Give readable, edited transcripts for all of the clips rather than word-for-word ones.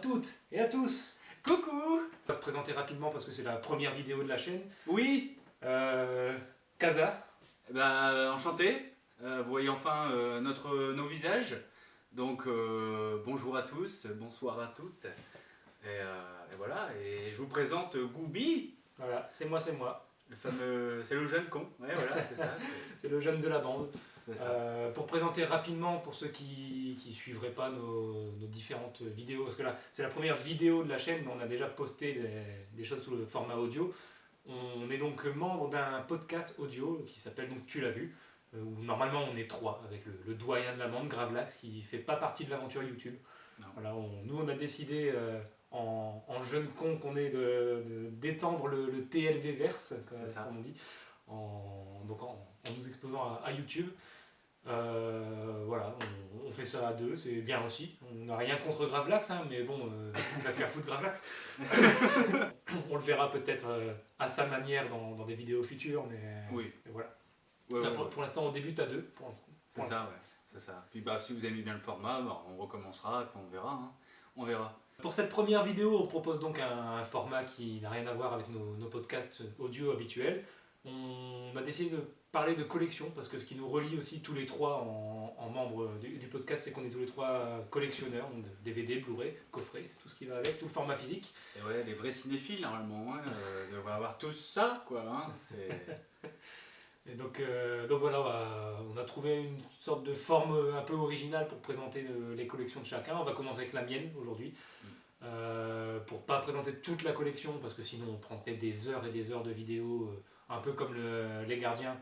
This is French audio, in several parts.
toutes et à tous. Coucou. On va se présenter rapidement parce que c'est la première vidéo de la chaîne. Oui. Kaza. Enchanté. Vous voyez enfin nos visages. Donc bonjour à tous, bonsoir à toutes. Et voilà. Et je vous présente Goubi. Voilà, c'est moi. Le fameux, c'est le jeune con. Ouais, voilà, c'est ça. C'est le jeune de la bande. Ça. Pour présenter rapidement, pour ceux qui ne suivraient pas nos différentes vidéos, parce que là, c'est la première vidéo de la chaîne, mais on a déjà posté des choses sous le format audio. On est donc membre d'un podcast audio qui s'appelle donc Tu l'as vu, où normalement on est trois, avec le doyen de la bande, Gravelax, qui ne fait pas partie de l'aventure YouTube. Voilà, nous on a décidé, en jeune con qu'on est, d'étendre le TLV verse, comme on dit, en nous exposant à YouTube. Voilà, on fait ça à deux, c'est bien aussi. On n'a rien contre Gravelax, hein, mais bon, on va faire foutre Gravelax. On le verra peut-être à sa manière dans des vidéos futures, mais oui. Voilà. Ouais, là, pour l'instant, on débute à deux. C'est ça, ouais. C'est ça. Puis si vous aimez bien le format, on recommencera et puis on verra. Hein. On verra. Pour cette première vidéo, on propose donc un format qui n'a rien à voir avec nos podcasts audio habituels. On a décidé de parler de collection parce que ce qui nous relie aussi tous les trois en membres du podcast, c'est qu'on est tous les trois collectionneurs, donc de DVD, Blu-ray, coffret, tout ce qui va avec, tout le format physique. Et ouais, les vrais cinéphiles normalement, hein, devraient avoir tous ça, quoi. Hein, Et donc voilà, on a trouvé une sorte de forme un peu originale pour présenter les collections de chacun. On va commencer avec la mienne aujourd'hui. Pour pas présenter toute la collection parce que sinon on prendrait des heures et des heures de vidéos, un peu comme les gardiens.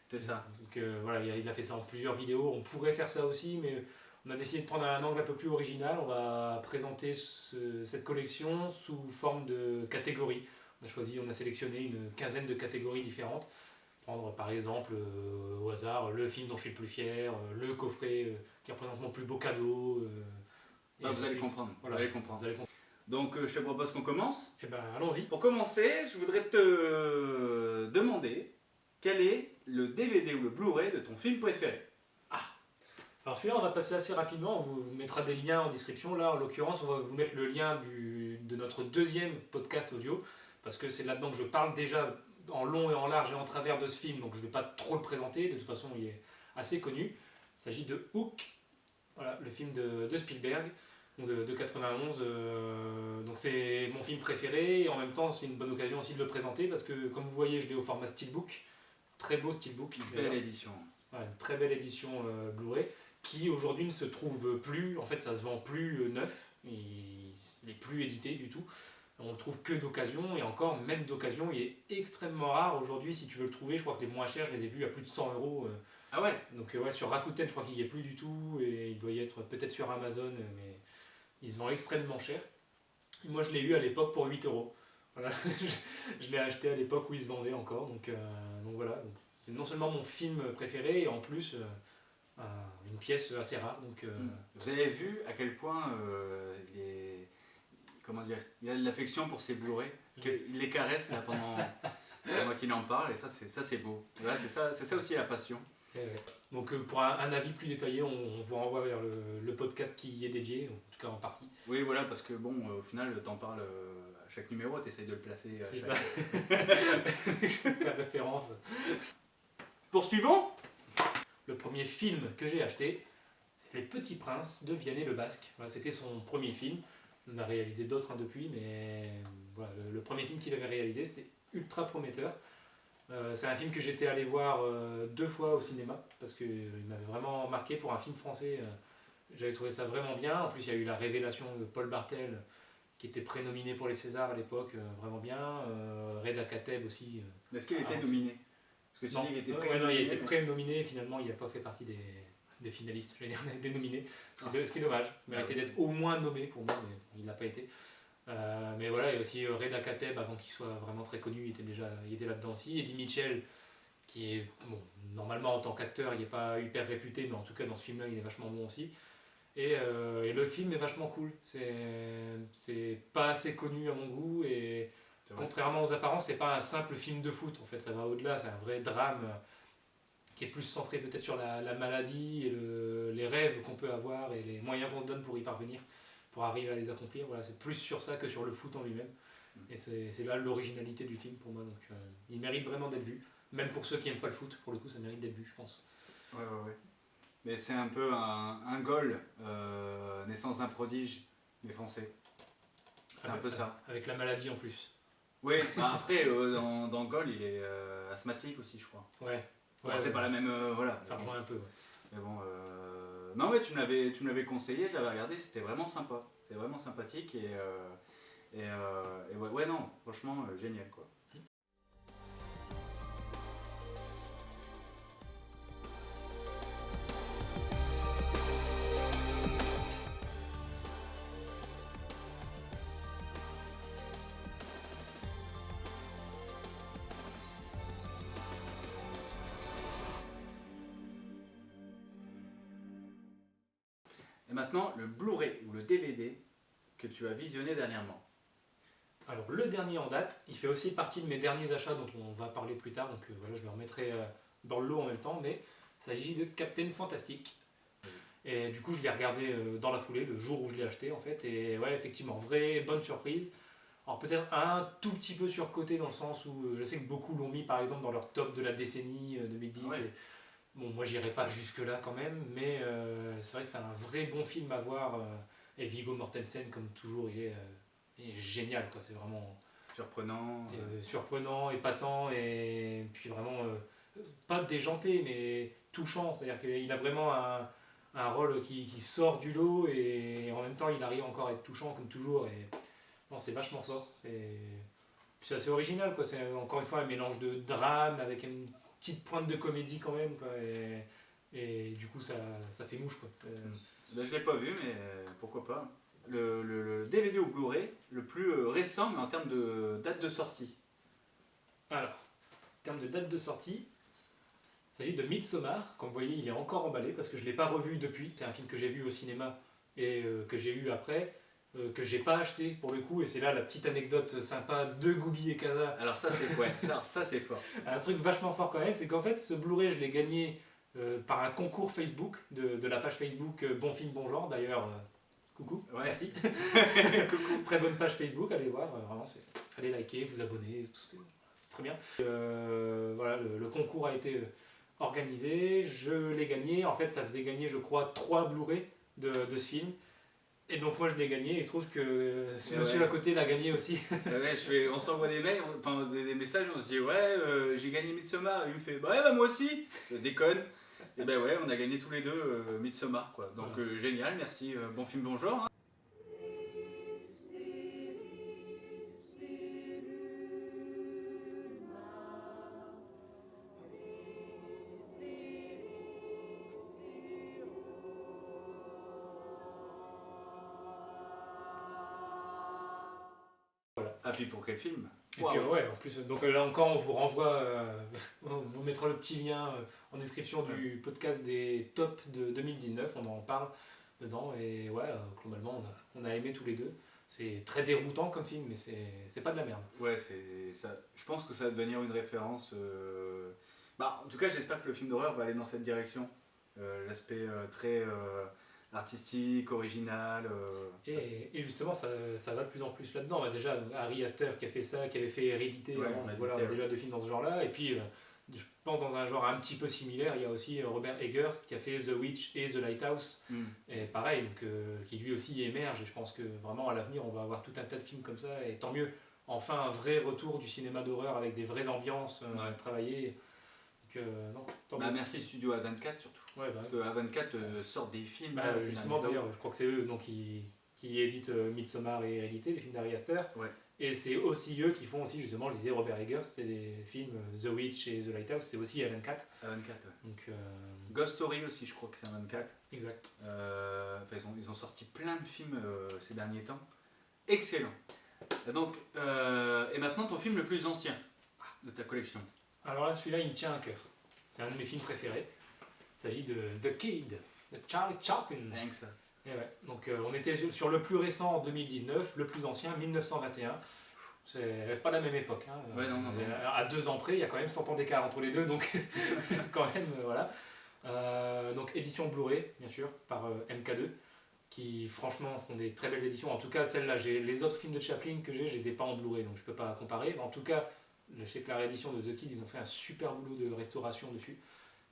C'est ça. Donc voilà, il a fait ça en plusieurs vidéos. On pourrait faire ça aussi, mais on a décidé de prendre un angle un peu plus original. On va présenter cette collection sous forme de catégories. On a sélectionné une quinzaine de catégories différentes. Prendre par exemple au hasard le film dont je suis le plus fier, le coffret qui représente mon plus beau cadeau. Vous allez comprendre. Voilà, vous allez comprendre. Donc je te propose qu'on commence. Eh ben allons-y. Pour commencer, je voudrais te demander quel est le DVD ou le Blu-ray de ton film préféré. Alors celui-là, on va passer assez rapidement, on vous mettra des liens en description. Là, en l'occurrence, on va vous mettre le lien de notre deuxième podcast audio, parce que c'est là-dedans que je parle déjà en long et en large et en travers de ce film, donc je ne vais pas trop le présenter, de toute façon il est assez connu. Il s'agit de Hook, voilà, le film de Spielberg, de 91. Donc c'est mon film préféré, et en même temps c'est une bonne occasion aussi de le présenter, parce que comme vous voyez, je l'ai au format Steelbook, très beau Steelbook. Une belle édition. Ouais, une très belle édition Blu-ray, qui aujourd'hui ne se trouve plus, en fait ça se vend plus neuf, il n'est plus édité du tout. On le trouve que d'occasion, et encore, même d'occasion, il est extrêmement rare aujourd'hui. Si tu veux le trouver, je crois que les moins chers, je les ai vus à plus de 100 €. Ah ouais. Donc ouais, sur Rakuten, je crois qu'il n'y est plus du tout, et il doit y être peut-être sur Amazon, mais il se vend extrêmement cher. Et moi, je l'ai eu à l'époque pour 8 €. Voilà. Je l'ai acheté à l'époque où il se vendait encore, donc voilà. Donc, c'est non seulement mon film préféré, et en plus une pièce assez rare. Donc, Vous avez vu à quel point il y a de l'affection pour ces Blu-ray, parce qu'il les caresse là pendant qu'il en parle, et ça c'est beau. Voilà, c'est ça aussi la passion. Donc pour un avis plus détaillé, on vous renvoie vers le podcast qui y est dédié, en tout cas en partie. Oui, voilà, parce que bon, au final, t'en parles à chaque numéro, t'essayes de le placer à c'est chaque... ça. Je vais faire référence. Poursuivons. Le premier film que j'ai acheté, c'est Les Petits Princes de Vianney le Basque. Voilà, c'était son premier film. On a réalisé d'autres depuis, mais voilà, le premier film qu'il avait réalisé, c'était ultra prometteur. C'est un film que j'étais allé voir 2 fois au cinéma, parce qu'il m'avait vraiment marqué pour un film français. J'avais trouvé ça vraiment bien. En plus, il y a eu la révélation de Paul Bartel, qui était prénominé pour les Césars à l'époque, vraiment bien. Reda Kateb aussi. Est-ce qu'il était nominé? Parce que tu dis qu'il était non, il a été prénominé, et finalement il n'a pas fait partie des finalistes, je veux dire, des nominés. Ce qui est dommage. Il méritait d'être au moins nommé pour moi, mais il n'a pas été. Mais voilà, il y a aussi Reda Kateb, avant qu'il soit vraiment très connu, il était là-dedans aussi. Eddie Mitchell, qui est, bon, normalement en tant qu'acteur, il n'est pas hyper réputé, mais en tout cas dans ce film-là, il est vachement bon aussi. Et le film est vachement cool. C'est pas assez connu à mon goût, et contrairement aux apparences, c'est pas un simple film de foot. En fait, ça va au-delà, c'est un vrai drame qui est plus centré peut-être sur la maladie et les rêves qu'on peut avoir et les moyens qu'on se donne pour y parvenir. pour arriver à les accomplir. Voilà, c'est plus sur ça que sur le foot en lui-même. Et c'est là l'originalité du film pour moi. Donc il mérite vraiment d'être vu. Même pour ceux qui n'aiment pas le foot, pour le coup, ça mérite d'être vu, je pense. Ouais. Mais c'est un peu un goal, naissance d'un prodige, mais foncé. C'est un peu ça. Avec la maladie en plus. Oui, bah après, dans Goal, il est asthmatique aussi, je crois. Ouais. Bon, c'est pas la même. Voilà. Ça rejoint un peu, ouais. Mais bon, non, mais tu me l'avais conseillé, j'avais regardé, c'était vraiment sympa. C'est vraiment sympathique et ouais, non, franchement, génial quoi. Et maintenant, le Blu-ray ou le DVD que tu as visionné dernièrement. Alors le dernier en date, il fait aussi partie de mes derniers achats dont on va parler plus tard, donc voilà, je le remettrai dans le lot en même temps, mais il s'agit de Captain Fantastic. Et du coup je l'ai regardé dans la foulée, le jour où je l'ai acheté en fait, et ouais effectivement, vraie bonne surprise. Alors peut-être un tout petit peu surcoté dans le sens où je sais que beaucoup l'ont mis par exemple dans leur top de la décennie 2010. Ouais. Bon, moi j'irai pas jusque là quand même, mais c'est vrai que c'est un vrai bon film à voir. Et Viggo Mortensen, comme toujours, il est génial, quoi. C'est vraiment Surprenant. surprenant, épatant, et puis vraiment pas déjanté, mais touchant. C'est-à-dire qu'il a vraiment un rôle qui sort du lot, et en même temps il arrive encore à être touchant comme toujours. Et non, c'est vachement fort. C'est assez original, quoi. C'est encore une fois un mélange de drame avec une petite pointe de comédie quand même, quoi. Et du coup ça fait mouche, quoi. Ben, je l'ai pas vu, mais pourquoi pas. Le DVD ou Blu-ray le plus récent, mais en termes de date de sortie. Alors, en termes de date de sortie, il s'agit de Midsommar. Comme vous voyez, il est encore emballé parce que je ne l'ai pas revu depuis. C'est un film que j'ai vu au cinéma et que j'ai eu après, que j'ai pas acheté pour le coup. Et c'est là la petite anecdote sympa de Gooby et Casa. Alors ça c'est ouais, ça c'est fort. Un truc vachement fort quand même, c'est qu'en fait, ce Blu-ray, je l'ai gagné par un concours Facebook de la page Facebook Bon Film Bon Genre. D'ailleurs, coucou, Ouais. merci. Coucou, très bonne page Facebook, allez voir, vraiment, allez liker, vous abonner, tout ce que... c'est très bien. Voilà, le concours a été organisé, je l'ai gagné. En fait, ça faisait gagner, je crois, 3 Blu-ray de ce film. Et donc moi je l'ai gagné, et il se trouve que ce monsieur à côté l'a gagné aussi. Ouais, on s'envoie des mails, enfin des messages, on se dit ouais, j'ai gagné Midsommar. Et il me fait bah ouais, bah moi aussi. Je déconne. Et ben ouais, on a gagné tous les deux Midsommar quoi. Donc génial, merci. Bon film, bon genre. Hein. Ah puis pour quel film? Et puis, ouais, en plus, donc là encore, on vous renvoie, on vous mettra le petit lien en description du podcast des tops de 2019, on en parle dedans, et ouais, globalement, on a aimé tous les deux. C'est très déroutant comme film, mais c'est pas de la merde. Ouais, c'est ça. Je pense que ça va devenir une référence. Bah, en tout cas, j'espère que le film d'horreur va aller dans cette direction. L'aspect très artistique, original. Et justement, ça va de plus en plus là-dedans. Bah, déjà, Ari Aster qui a fait ça, qui avait fait Hérédité, Ouais, voilà, on a déjà deux films dans ce genre-là. Et puis, je pense dans un genre un petit peu similaire, il y a aussi Robert Eggers qui a fait The Witch et The Lighthouse. Et pareil, donc, qui lui aussi émerge. Et je pense que vraiment à l'avenir, on va avoir tout un tas de films comme ça. Et tant mieux, enfin un vrai retour du cinéma d'horreur avec des vraies ambiances travaillées. Donc, non, tant mieux. Merci Studio A24 surtout. Ouais, bah, Parce que A24 sort des films. bah, justement, d'ailleurs, je crois que c'est eux donc, qui éditent Midsommar et Hérédité, les films d'Ari Aster. Ouais. Et c'est aussi eux qui font aussi, justement, je disais Robert Eggers, c'est des films The Witch et The Lighthouse, c'est aussi A24. A24, ouais. Donc, Ghost Story aussi, je crois que c'est A24. exact. Ils ont sorti plein de films ces derniers temps. Excellent. Donc, et maintenant ton film le plus ancien de ta collection. Alors là, celui-là, il me tient à cœur. C'est un de mes films préférés. Il s'agit de The Kid, de Charlie Chaplin. Rien que ça. Et ouais. Donc on était sur le plus récent en 2019, le plus ancien 1921. C'est pas la même époque. Hein. Ouais, non. À 2 ans près, il y a quand même 100 ans d'écart entre les deux, donc quand même, voilà. Donc édition Blu-ray, bien sûr, par MK2, qui franchement font des très belles éditions. En tout cas, celle-là, les autres films de Chaplin que je les ai pas en Blu-ray, donc je peux pas comparer. Mais en tout cas, je sais que la réédition de The Kid, ils ont fait un super boulot de restauration dessus.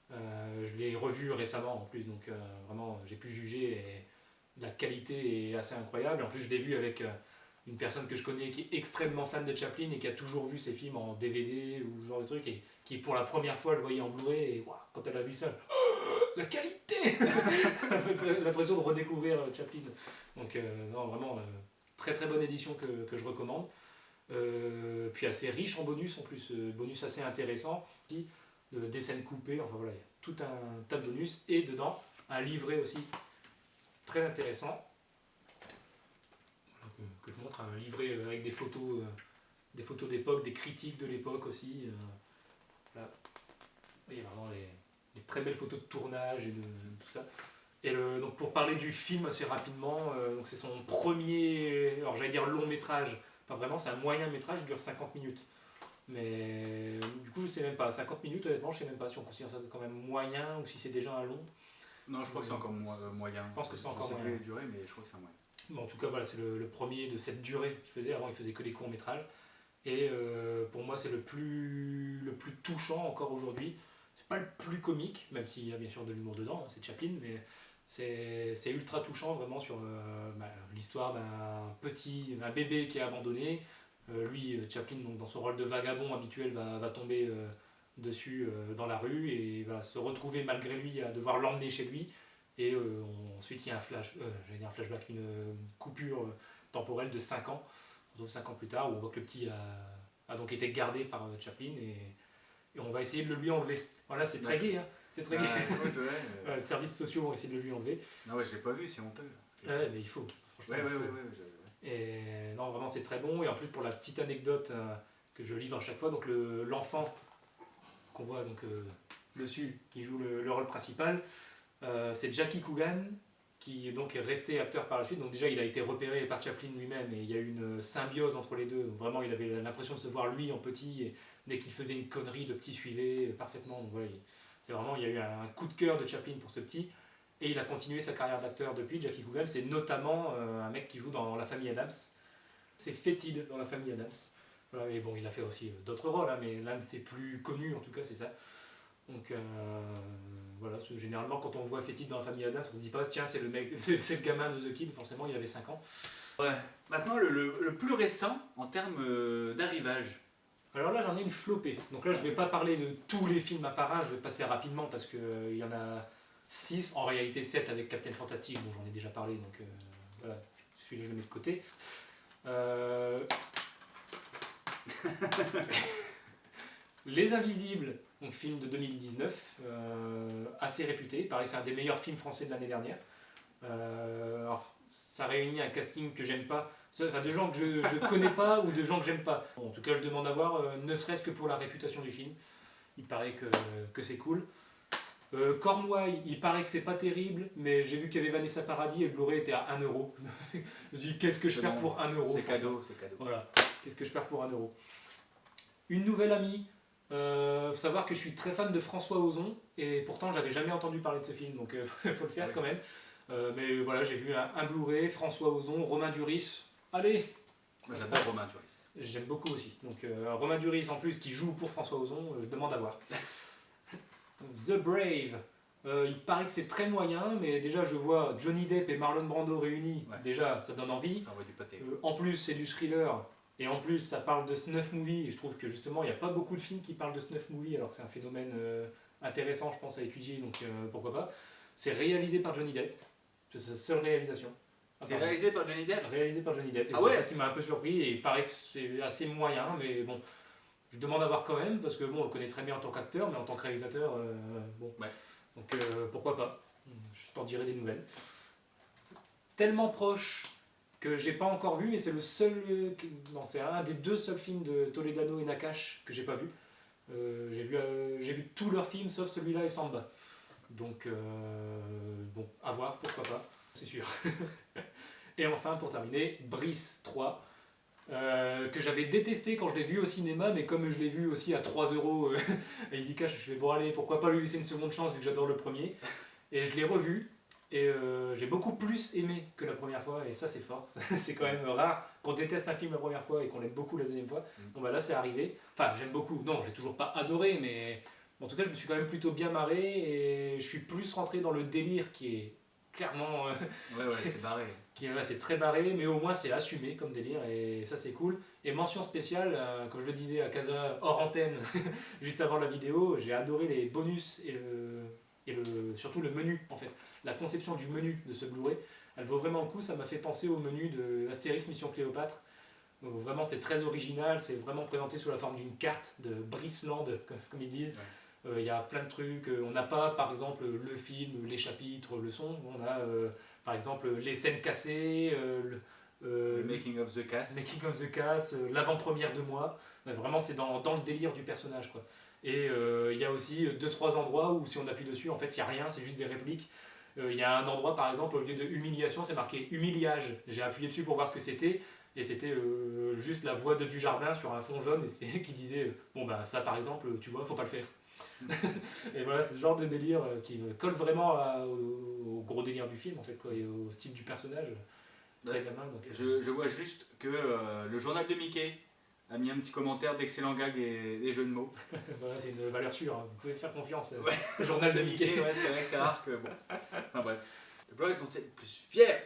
Je l'ai revu récemment en plus, donc vraiment j'ai pu juger et la qualité est assez incroyable. En plus, je l'ai vu avec une personne que je connais qui est extrêmement fan de Chaplin et qui a toujours vu ses films en DVD ou ce genre de truc et qui pour la première fois le voyait en Blu-ray et wow, quand elle a vu ça, la qualité l'impression de redécouvrir Chaplin. Donc non, vraiment très très bonne édition que je recommande. Puis assez riche en bonus en plus, bonus assez intéressant, des scènes coupées, enfin voilà, il y a tout un tas de bonus et dedans un livret aussi très intéressant. Voilà, que je montre, un livret avec des photos d'époque, des critiques de l'époque aussi. Là. Il y a vraiment des très belles photos de tournage et de tout ça. Et donc pour parler du film assez rapidement, donc c'est son premier, alors j'allais dire long métrage, pas vraiment, c'est un moyen métrage, il dure 50 minutes. Mais du coup je sais même pas, 50 minutes honnêtement je sais même pas si on considère ça quand même moyen ou si c'est déjà un long. Non, je crois que c'est encore moyen. Je pense que c'est encore moyen. Je sais plus durée, mais je crois que c'est un moyen. Bon, en tout cas voilà, c'est le premier de cette durée qu'il faisait, avant il faisait que des courts métrages. Et pour moi c'est le plus touchant encore aujourd'hui. C'est pas le plus comique, même s'il y a bien sûr de l'humour dedans, hein, c'est Chaplin, mais c'est ultra touchant vraiment sur l'histoire d'un bébé qui est abandonné. Lui, Chaplin, donc, dans son rôle de vagabond habituel, va tomber dessus dans la rue et va se retrouver malgré lui à devoir l'emmener chez lui. Et ensuite il y a un flashback, une coupure temporelle de 5 ans. On retrouve 5 ans plus tard où on voit que le petit a donc été gardé par Chaplin et on va essayer de le lui enlever. Voilà, c'est très gai, hein. C'est très gai. Écoute, ouais. Les services sociaux vont essayer de le lui enlever. Non, ouais, je l'ai pas vu, c'est honteux. Ouais, mais il faut. Franchement, il faut. Et non, vraiment, c'est très bon. Et en plus, pour la petite anecdote que je livre à chaque fois, donc l'enfant qu'on voit donc, dessus, qui joue le rôle principal, c'est Jackie Coogan, qui donc est resté acteur par la suite. Donc déjà, il a été repéré par Chaplin lui-même et il y a eu une symbiose entre les deux. Vraiment, il avait l'impression de se voir lui en petit et dès qu'il faisait une connerie, le petit suivait parfaitement. Donc voilà, c'est vraiment, il y a eu un coup de cœur de Chaplin pour ce petit et il a continué sa carrière d'acteur depuis. Jackie Coogan, c'est notamment un mec qui joue dans La Famille Adams. C'est fétide dans La Famille Adams. Voilà, et bon, il a fait aussi d'autres rôles, hein, mais l'un de ses plus connus en tout cas, c'est ça. Donc voilà, généralement quand on voit Fétide dans La Famille Adams, on se dit pas tiens c'est le mec, c'est le gamin de The Kid, forcément il avait 5 ans. Ouais. Maintenant le plus récent en termes d'arrivage. Alors là j'en ai une flopée, donc là je vais pas parler de tous les films à part un, je vais passer rapidement parce qu'il y en a 6, en réalité 7 avec Captain Fantastic, bon j'en ai déjà parlé donc voilà, celui-là je le mets de côté. Les Invisibles, donc film de 2019, assez réputé, pareil c'est un des meilleurs films français de l'année dernière. Alors, ça réunit un casting que j'aime pas, enfin, de gens que je connais pas ou de gens que j'aime pas. Bon, en tout cas je demande à voir, ne serait-ce que pour la réputation du film, il paraît que c'est cool. Cornouailles, il paraît que c'est pas terrible, mais j'ai vu qu'il y avait Vanessa Paradis et le Blu-ray était à 1€. Je dis qu'est-ce que je perds pour 1€? C'est cadeau, c'est cadeau. Voilà, qu'est-ce que je perds pour 1€? Une nouvelle amie. Faut savoir que je suis très fan de François Ozon et pourtant j'avais jamais entendu parler de ce film donc faut le faire quand même. Mais voilà, j'ai vu un Blu-ray, François Ozon, Romain Duris. Allez, moi j'adore Romain Duris. J'aime beaucoup aussi. Donc Romain Duris en plus qui joue pour François Ozon, je demande à voir. The Brave. Il paraît que c'est très moyen, mais déjà je vois Johnny Depp et Marlon Brando réunis, ouais. Déjà ça donne envie. Ça envoie du pâté. En plus c'est du thriller. Et en plus, ça parle de snuff movie, et je trouve que justement, il n'y a pas beaucoup de films qui parlent de snuff movie, alors que c'est un phénomène intéressant, je pense, à étudier, donc pourquoi pas. C'est réalisé par Johnny Depp, c'est sa seule réalisation. C'est réalisé par Johnny Depp? Réalisé par Johnny Depp, et ah c'est ouais, ça qui m'a un peu surpris, et il paraît que c'est assez moyen, mais bon, je demande à voir quand même, parce que bon, on le connaît très bien en tant qu'acteur, mais en tant que réalisateur, bon. Ouais. Donc pourquoi pas, je t'en dirai des nouvelles. Tellement proche que j'ai pas encore vu, mais c'est le seul, non c'est un des 2 seuls films de Toledano et Nakache que j'ai pas vu. J'ai vu tous leurs films sauf celui-là et Samba. Donc bon, à voir, pourquoi pas, c'est sûr. Et enfin pour terminer, Brice 3, que j'avais détesté quand je l'ai vu au cinéma, mais comme je l'ai vu aussi à 3€ à Easy Cash, je fais bon allez, pourquoi pas lui laisser une seconde chance vu que j'adore le premier. Et je l'ai revu. Et j'ai beaucoup plus aimé que la première fois, et ça c'est fort. C'est quand même rare qu'on déteste un film la première fois et qu'on l'aime beaucoup la deuxième fois. Bon bah là c'est arrivé. Enfin j'aime beaucoup, non j'ai toujours pas adoré, mais en tout cas je me suis quand même plutôt bien marré et je suis plus rentré dans le délire qui est clairement... Ouais, c'est barré. C'est très barré, mais au moins c'est assumé comme délire et ça c'est cool. Et mention spéciale, comme je le disais à Casa hors antenne, juste avant la vidéo, j'ai adoré les bonus surtout le menu en fait. La conception du menu de ce Blu-ray, elle vaut vraiment le coup, ça m'a fait penser au menu de Astérix Mission Cléopâtre. Donc vraiment c'est très original, c'est vraiment présenté sous la forme d'une carte de Brisland, comme ils disent. Il y a plein de trucs, on n'a pas par exemple le film, les chapitres, le son, on a par exemple les scènes cassées, Le making of the cast. l'avant-première de moi. Vraiment c'est dans le délire du personnage quoi. Et il y a aussi 2-3 endroits où si on appuie dessus en fait il n'y a rien, c'est juste des répliques. Il y a un endroit par exemple au lieu de humiliation c'est marqué humiliage. J'ai appuyé dessus pour voir ce que c'était. Et c'était juste la voix de Dujardin sur un fond jaune et c'est qui disait bon bah ça par exemple tu vois faut pas le faire. Et voilà c'est ce genre de délire qui colle vraiment au gros délire du film en fait quoi, et au style du personnage très gamin donc, je vois juste que le journal de Mickey a mis un petit commentaire d'excellents gags et jeux de mots. Voilà c'est une valeur sûre hein. Vous pouvez faire confiance au journal de Mickey. Ouais c'est vrai que c'est rare que bon. Enfin bref. Le Blu-ray dont tu es le plus fier.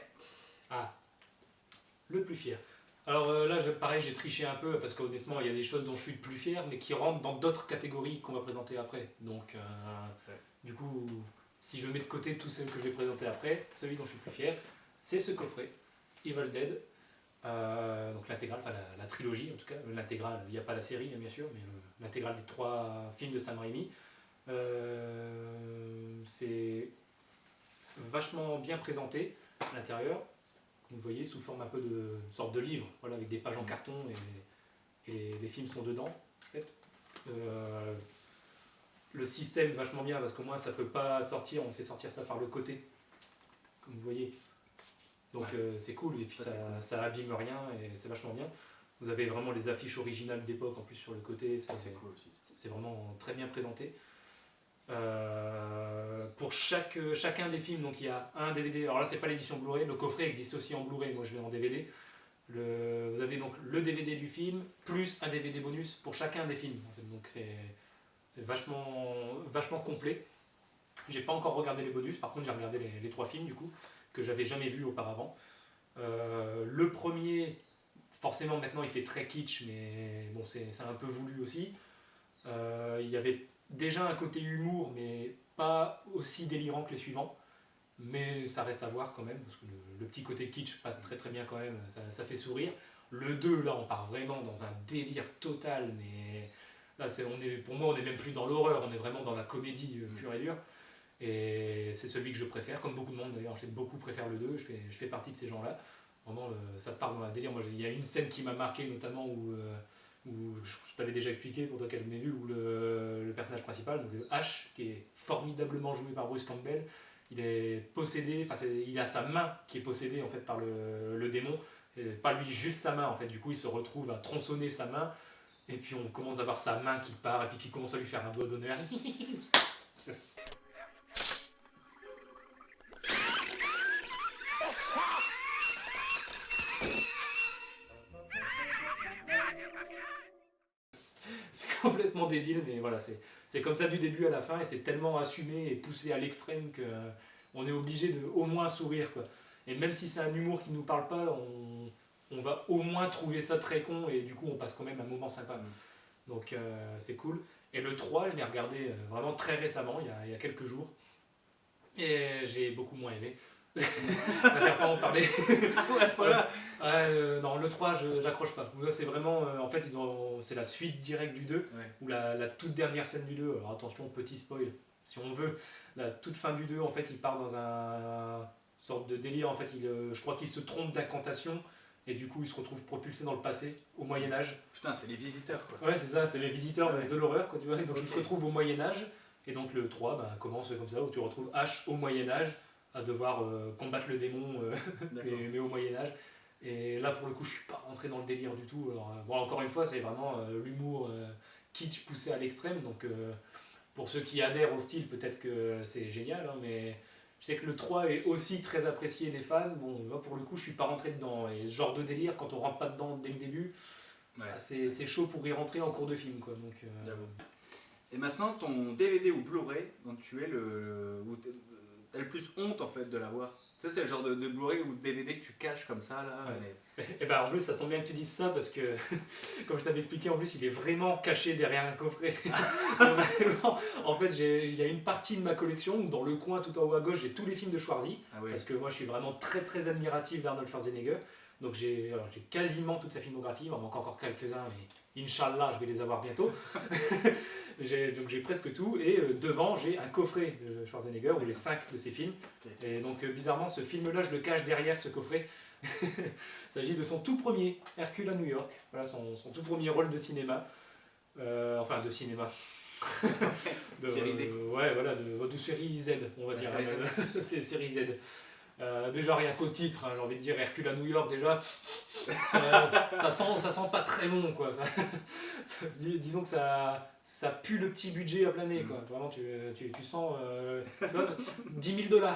Le plus fier. Alors là, pareil, j'ai triché un peu parce qu'honnêtement, il y a des choses dont je suis le plus fier, mais qui rentrent dans d'autres catégories qu'on va présenter après. Donc, du coup, si je mets de côté tous ceux que je vais présenter après, celui dont je suis le plus fier, c'est ce coffret, Evil Dead. Donc l'intégrale, enfin la trilogie en tout cas, l'intégrale, il n'y a pas la série bien sûr, mais l'intégrale des 3 films de Sam Raimi. C'est vachement bien présenté à l'intérieur. Vous voyez, sous forme un peu de sorte de livre, voilà, avec des pages en carton et les films sont dedans. En fait. Le système vachement bien parce qu'au moins ça peut pas sortir, on fait sortir ça par le côté, comme vous voyez. Donc c'est cool et puis ça abîme rien et c'est vachement bien. Vous avez vraiment les affiches originales d'époque en plus sur le côté, c'est cool aussi. C'est vraiment très bien présenté. Pour chacun des films, donc il y a un DVD, alors là c'est pas l'édition Blu-ray, le coffret existe aussi en Blu-ray, moi je l'ai en DVD. Vous avez donc le DVD du film, plus un DVD bonus pour chacun des films. En fait. Donc c'est vachement complet. J'ai pas encore regardé les bonus, par contre j'ai regardé les 3 films du coup, que j'avais jamais vus auparavant. Le premier, forcément maintenant il fait très kitsch, mais bon c'est un peu voulu aussi. Il y avait déjà un côté humour, mais pas aussi délirant que les suivants. Mais ça reste à voir quand même, parce que le petit côté kitsch passe très très bien quand même, ça fait sourire. Le 2, là, on part vraiment dans un délire total, mais là, pour moi, on n'est même plus dans l'horreur, on est vraiment dans la comédie pure et dure. Et c'est celui que je préfère, comme beaucoup de monde d'ailleurs, beaucoup préfèrent le 2, je fais partie de ces gens-là. Vraiment, ça part dans un délire. Moi, il y a une scène qui m'a marqué, notamment où je t'avais déjà expliqué pour toi qu'elle m'ait vu, où le personnage principal, donc Ash, qui est formidablement joué par Bruce Campbell, il est possédé, il a sa main qui est possédée en fait par le démon, et pas lui, juste sa main en fait. Du coup, il se retrouve à tronçonner sa main, et puis on commence à voir sa main qui part, et puis qui commence à lui faire un doigt d'honneur. C'est complètement débile, mais voilà, c'est comme ça du début à la fin, et c'est tellement assumé et poussé à l'extrême qu'on est obligé de au moins sourire, quoi. Et même si c'est un humour qui ne nous parle pas, on va au moins trouver ça très con, et du coup on passe quand même un moment sympa. Donc c'est cool. Et le 3, je l'ai regardé vraiment très récemment, il y a quelques jours, et j'ai beaucoup moins aimé. On va faire pas en parler. Ouais, voilà. Non, le 3, j'accroche pas. Là, c'est vraiment, en fait, c'est la suite directe du 2, ou la toute dernière scène du 2. Alors attention, petit spoil, si on veut. La toute fin du 2, en fait, il part dans un sorte de délire. En fait, je crois qu'il se trompe d'incantation, et du coup, il se retrouve propulsé dans le passé, au Moyen-Âge. Putain, c'est les visiteurs, quoi. Ouais, c'est ça, c'est les visiteurs de l'horreur, quoi, tu vois. Donc, il se retrouve au Moyen-Âge, et donc le 3 commence comme ça, où tu retrouves H au Moyen-Âge, à devoir combattre le démon, mais au Moyen-Âge. Et là, pour le coup, je suis pas rentré dans le délire du tout. Alors, bon, encore une fois, c'est vraiment l'humour kitsch poussé à l'extrême. Donc, pour ceux qui adhèrent au style, peut-être que c'est génial, hein, mais Je sais que le 3 est aussi très apprécié des fans. Bon, moi, pour le coup, je suis pas rentré dedans. Et ce genre de délire, quand on rentre pas dedans dès le début, c'est chaud pour y rentrer en cours de film, quoi. Donc, Et maintenant, ton DVD ou Blu-ray dont tu es où t'as le plus honte en fait de l'avoir. Ça, c'est le genre de Blu-ray ou de DVD que tu caches comme ça là. Et ben en plus, ça tombe bien que tu dises ça parce que, comme je t'avais expliqué, en plus, il est vraiment caché derrière un coffret. Vraiment, en fait, il y a une partie de ma collection où dans le coin tout en haut à gauche, j'ai tous les films de Schwarzy. Parce que moi, je suis vraiment très très admiratif d'Arnold Schwarzenegger. Donc j'ai quasiment toute sa filmographie. Il m'en manque encore quelques-uns, mais Inch'Allah, je vais les avoir bientôt. Donc j'ai presque tout. Et devant, j'ai un coffret de Schwarzenegger où j'ai 5 de ses films. Et donc bizarrement, ce film-là, je le cache derrière ce coffret. Il s'agit de son tout premier, Hercule à New York. Voilà son tout premier rôle de cinéma. Enfin, de cinéma. Série D. Ouais, voilà, de série Z, on va dire. C'est série Z. Déjà rien qu'au titre, hein, j'ai envie de dire Hercule à New York déjà, ça sent pas très bon quoi. Disons que ça pue le petit budget à plein nez quoi. Vraiment tu sens tu vois, 10 000 $.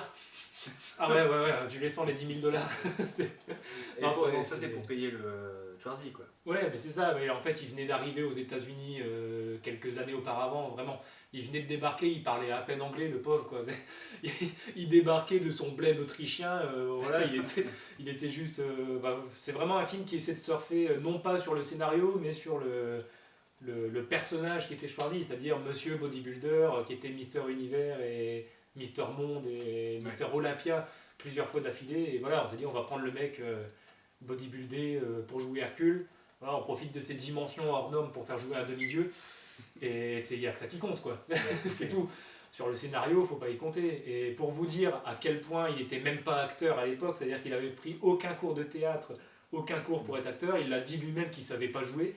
Ah ouais, tu les sens les 10 000 $. Et ça c'est pour payer le Schwarzy quoi. Ouais, mais c'est ça, mais en fait il venait d'arriver aux États-Unis quelques années auparavant, vraiment. Il venait de débarquer, il parlait à peine anglais, le pauvre quoi. Il débarquait de son bled autrichien, voilà, il était juste. C'est vraiment un film qui essaie de surfer non pas sur le scénario, mais sur le personnage qui était Schwarzy, c'est-à-dire Monsieur Bodybuilder, qui était Mister Univers et Mister Monde et Mister Olympia plusieurs fois d'affilée. Et voilà, on s'est dit on va prendre le mec bodybuildé pour jouer Hercule. Voilà, on profite de ses dimensions hors normes pour faire jouer un demi-dieu. Et il n'y a que ça qui compte, quoi. C'est tout. Sur le scénario, faut pas y compter. Et pour vous dire à quel point il n'était même pas acteur à l'époque, c'est-à-dire qu'il avait pris aucun cours de théâtre, aucun cours pour être acteur, il l'a dit lui-même qu'il savait pas jouer.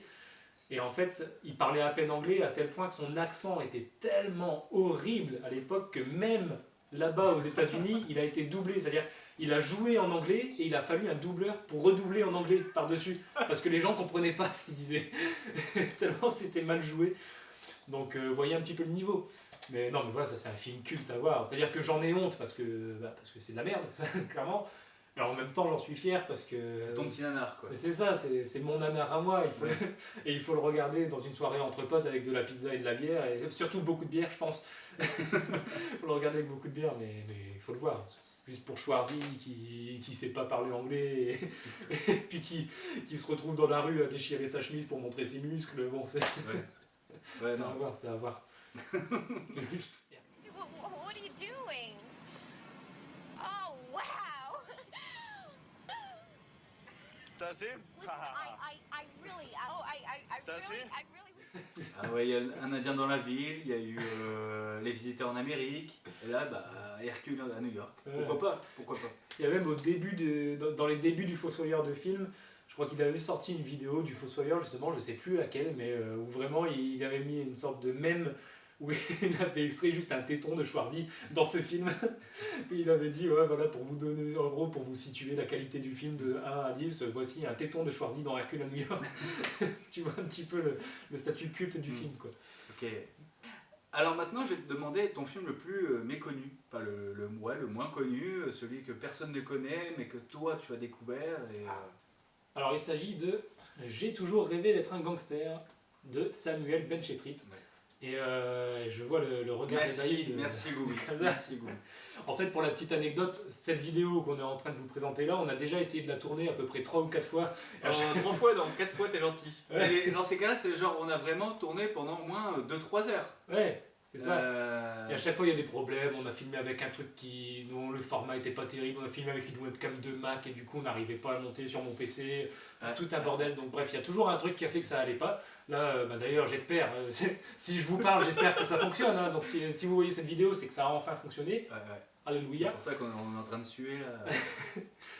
Et en fait, il parlait à peine anglais à tel point que son accent était tellement horrible à l'époque que même là-bas aux États-Unis, il a été doublé. C'est-à-dire il a joué en anglais et il a fallu un doubleur pour redoubler en anglais par-dessus. Parce que les gens ne comprenaient pas ce qu'il disait. Tellement c'était mal joué. Donc voyez un petit peu le niveau. Mais non, mais voilà, ça c'est un film culte à voir. C'est-à-dire que j'en ai honte parce que c'est de la merde, clairement. Mais en même temps, j'en suis fier parce que. C'est ton petit nanar quoi. C'est ça, c'est mon nanar à moi. Et il faut le regarder dans une soirée entre potes avec de la pizza et de la bière. Et surtout beaucoup de bière, je pense. Il faut le regarder avec beaucoup de bière, mais il faut le voir. Juste pour Schwarzy qui sait pas parler anglais et puis qui se retrouve dans la rue à déchirer sa chemise pour montrer ses muscles. Bon, c'est à voir, c'est à voir. What are you doing? Oh, wow! Does he? I really, Does he? I really. Ah ouais, il y a un Indien dans la ville, il y a eu les visiteurs en Amérique, et là, Hercule à New York. Pourquoi pas. Il y a même dans les débuts du Fossoyeur de film, je crois qu'il avait sorti une vidéo du Fossoyeur, justement, je sais plus laquelle, mais où vraiment il avait mis une sorte de mème où il avait extrait juste un téton de Schwarzy dans ce film. Puis il avait dit, ouais, voilà, pour vous donner, en gros, pour vous situer la qualité du film de 1 à 10, voici un téton de Schwarzy dans Hercule à New York. Tu vois un petit peu le statut culte du film, quoi. Ok. Alors maintenant, je vais te demander ton film le plus méconnu, enfin le moins connu, celui que personne ne connaît, mais que toi tu as découvert. Alors il s'agit de J'ai toujours rêvé d'être un gangster de Samuel Benchetrit. Et je vois le regard ébahi de... Merci Goubi. Merci Goubi. En fait, pour la petite anecdote, cette vidéo qu'on est en train de vous présenter là, on a déjà essayé de la tourner à peu près 3 ou 4 fois. 3 fois, donc 4 fois t'es gentil. Et dans ces cas-là, c'est genre on a vraiment tourné pendant au moins 2-3 heures. Ouais, c'est ça. Et à chaque fois il y a des problèmes, on a filmé avec un truc dont le format était pas terrible, on a filmé avec une webcam de Mac et du coup on n'arrivait pas à monter sur mon PC, tout un bordel, donc bref, il y a toujours un truc qui a fait que ça allait pas. Là, d'ailleurs j'espère, si je vous parle j'espère que ça fonctionne, hein. Donc si vous voyez cette vidéo c'est que ça a enfin fonctionné. Alléluia. C'est pour ça qu'on est en train de suer là.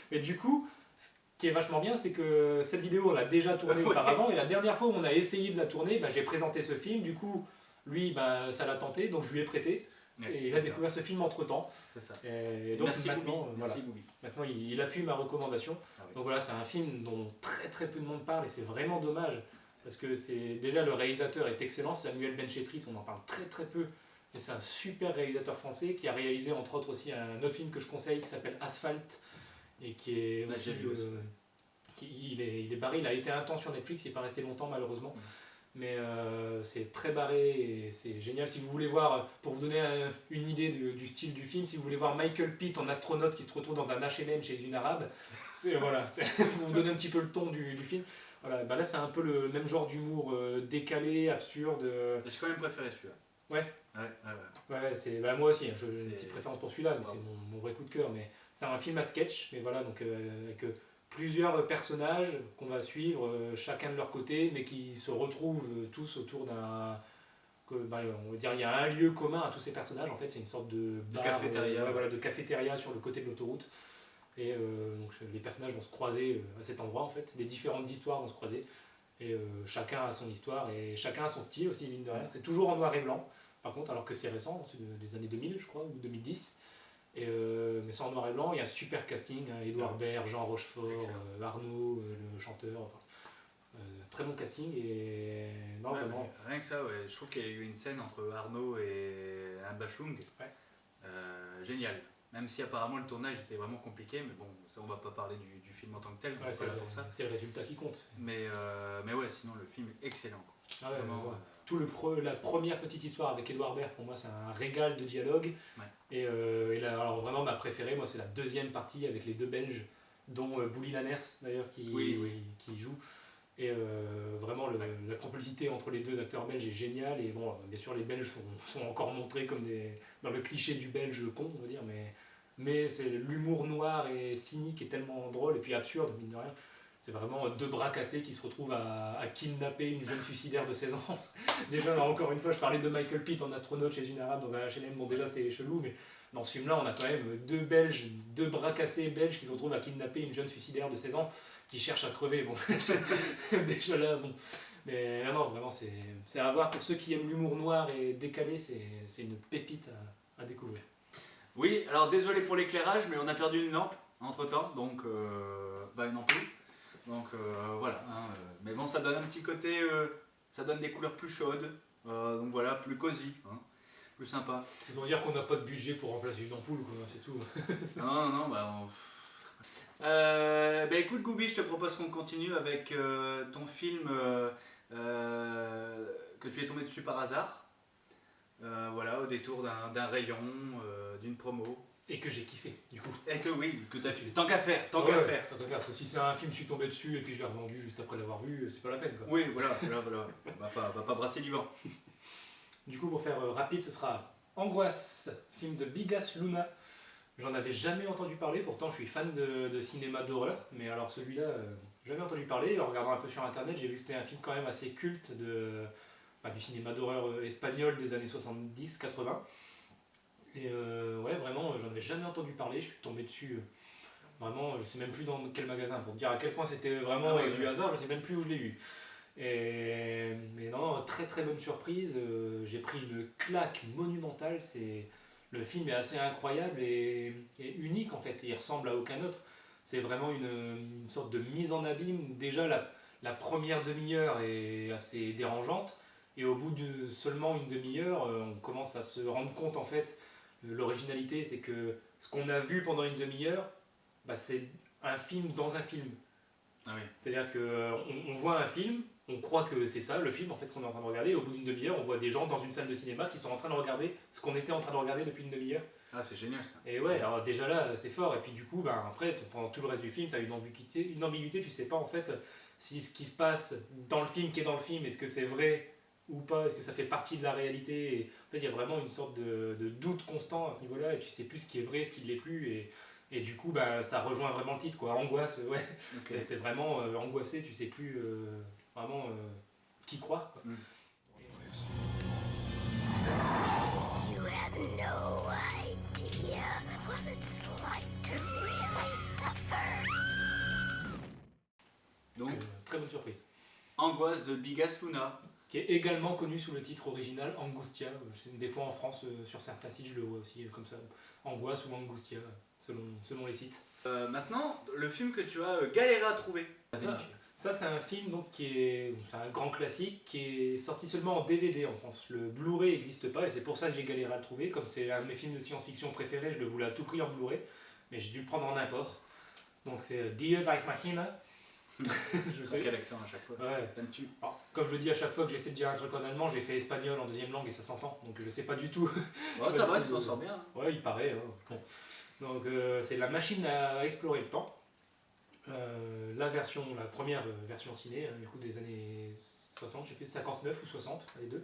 Mais du coup, ce qui est vachement bien, c'est que cette vidéo on l'a déjà tournée auparavant et la dernière fois où on a essayé de la tourner, j'ai présenté ce film, du coup lui ça l'a tenté, donc je lui ai prêté. Et il a découvert ce film entre temps. C'est ça. Et donc merci maintenant, Goubi. Maintenant il appuie ma recommandation. Donc voilà, c'est un film dont très très peu de monde parle et c'est vraiment dommage. Parce que déjà le réalisateur est excellent, Samuel Benchetrit, on en parle très très peu. Et c'est un super réalisateur français qui a réalisé entre autres aussi un autre film que je conseille qui s'appelle Asphalt et qui est Ah, aussi, j'ai vu aussi. il est barré, il a été un temps sur Netflix, il n'est pas resté longtemps malheureusement. Mais c'est très barré et c'est génial. Si vous voulez voir, pour vous donner une idée du style du film, si vous voulez voir Michael Pitt en astronaute qui se retrouve dans un H&M chez une arabe, voilà, pour vous donner un petit peu le ton du film. Voilà, bah là c'est un peu le même genre d'humour décalé, absurde. J'ai quand même préféré celui-là. Ouais. Ouais. C'est bah, moi aussi, hein, j'ai une C'est- petite préférence pour celui-là, mais Wow. c'est mon vrai coup de cœur. Mais c'est un film à sketch, mais voilà, donc avec plusieurs personnages qu'on va suivre, chacun de leur côté, mais qui se retrouvent tous autour d'un. On va dire, il y a un lieu commun à tous ces personnages. En fait, c'est une sorte de bar, cafétéria. voilà, de cafétéria sur le côté de l'autoroute. Et donc les personnages vont se croiser à cet endroit en fait. Les différentes histoires vont se croiser. Et chacun a son histoire et chacun a son style aussi, mine de rien. C'est toujours en noir et blanc, par contre, alors que c'est récent, c'est des années 2000, je crois, ou 2010. Et, mais c'est en noir et blanc, il y a un super casting, hein, Édouard Baird, Jean Rochefort, Arnaud, le chanteur. Enfin, très bon casting et non, Ouais, vraiment. rien que ça, ouais. Je trouve qu'il y a eu une scène entre Arnaud et un Bachung. Ouais. Génial. Même si apparemment le tournage était vraiment compliqué, mais bon, ça on va pas parler du film en tant que tel, on Ouais, est pas là pour ça. c'est le résultat qui compte. Mais ouais, sinon le film est excellent. Quoi. Ah ouais, Vraiment, ouais. Tout la première petite histoire avec Édouard Baird, pour moi, c'est un régal de dialogue. Ouais. Et là, alors vraiment, ma préférée, moi, c'est la deuxième partie avec les deux Belges, dont Bouli Lanners, d'ailleurs, qui joue. Et vraiment, la complicité entre les deux acteurs belges est géniale. Et bon, bien sûr, les Belges sont encore montrés comme dans le cliché du Belge con, on va dire. Mais c'est l'humour noir et cynique est tellement drôle et puis absurde, mine de rien. C'est vraiment deux bras cassés qui se retrouvent à kidnapper une jeune suicidaire de 16 ans. Déjà, là, encore une fois, je parlais de Michael Pitt en astronaute chez une arabe dans un H&M. Bon, déjà, c'est chelou, mais dans ce film-là, on a quand même deux bras cassés belges qui se retrouvent à kidnapper une jeune suicidaire de 16 ans qui cherche à crever. Bon, déjà là, bon. Mais non, vraiment, c'est à voir. Pour ceux qui aiment l'humour noir et décalé, c'est une pépite à découvrir. Oui, alors désolé pour l'éclairage, mais on a perdu une lampe entre temps, donc une ampoule. Donc voilà, hein, mais bon, ça donne un petit côté, ça donne des couleurs plus chaudes, donc voilà, plus cosy, hein, plus sympa. Ils vont dire qu'on n'a pas de budget pour remplacer une ampoule, quoi, c'est tout. Non, écoute Goubi, je te propose qu'on continue avec ton film que tu es tombé dessus par hasard. Voilà, au détour d'un rayon, d'une promo. Et que j'ai kiffé, du coup. Et que oui, que t'as fait. Tant qu'à faire, Tant qu'à faire. Parce que si c'est un film, je suis tombé dessus et puis je l'ai revendu juste après l'avoir vu, c'est pas la peine, quoi. Oui, voilà. On va pas brasser du vent. Du coup, pour faire rapide, ce sera Angoisse, film de Bigas Luna. J'en avais jamais entendu parler, pourtant je suis fan de cinéma d'horreur, mais alors celui-là, jamais entendu parler. En regardant un peu sur internet, j'ai vu que c'était un film quand même assez culte du cinéma d'horreur espagnol des années 70-80. Et ouais, vraiment, j'en avais jamais entendu parler, je suis tombé dessus. Vraiment, je sais même plus dans quel magasin, pour dire à quel point c'était vraiment du hasard, je sais même plus où je l'ai vu. Mais non, très très bonne surprise, j'ai pris une claque monumentale, le film est assez incroyable et unique en fait, il ressemble à aucun autre. C'est vraiment une sorte de mise en abîme où déjà la première demi-heure est assez dérangeante et au bout de seulement une demi-heure, on commence à se rendre compte en fait, l'originalité c'est que ce qu'on a vu pendant une demi-heure, c'est un film dans un film. Ah oui. C'est-à-dire qu'on voit un film, on croit que c'est ça le film en fait qu'on est en train de regarder, et au bout d'une demi-heure, on voit des gens dans une salle de cinéma qui sont en train de regarder ce qu'on était en train de regarder depuis une demi-heure. Ah, c'est génial ça. Et ouais, alors déjà là, c'est fort, et puis du coup, après, pendant tout le reste du film, tu as une ambiguïté, tu sais pas en fait si ce qui se passe dans le film, qui est dans le film, est-ce que c'est vrai ou pas, est-ce que ça fait partie de la réalité, et en fait, il y a vraiment une sorte de doute constant à ce niveau-là, et tu sais plus ce qui est vrai, ce qui ne l'est plus, et du coup, ça rejoint vraiment le titre, quoi. Angoisse, ouais. Okay. T'es vraiment angoissé, tu sais plus vraiment qui croire, quoi. You have no idea what it's like to really suffer. Donc, très bonne surprise. Angoisse de Bigas Luna. Qui est également connu sous le titre original Angustia. Des fois en France, sur certains sites, je le vois aussi comme ça. Angoisse ou Angustia, selon les sites. Maintenant, le film que tu as galéré à trouver. Ça, c'est un film donc, c'est un grand classique qui est sorti seulement en DVD en France. Le Blu-ray n'existe pas et c'est pour ça que j'ai galéré à le trouver. Comme c'est un de mes films de science-fiction préférés, je le voulais à tout prix en Blu-ray, mais j'ai dû le prendre en import. Donc c'est Die Weich Machina. Je sais. Quel accent à chaque fois. Ouais. T'aimes-tu? Alors, comme je dis à chaque fois que j'essaie de dire un truc en allemand, j'ai fait espagnol en deuxième langue et ça s'entend. Donc je sais pas du tout. Ouais, ça va, tu t'en sors bien. Ouais, il paraît. Bon. Donc c'est la machine à explorer le temps. La première version ciné, du coup des années 60, je sais plus, 59 ou 60, les deux.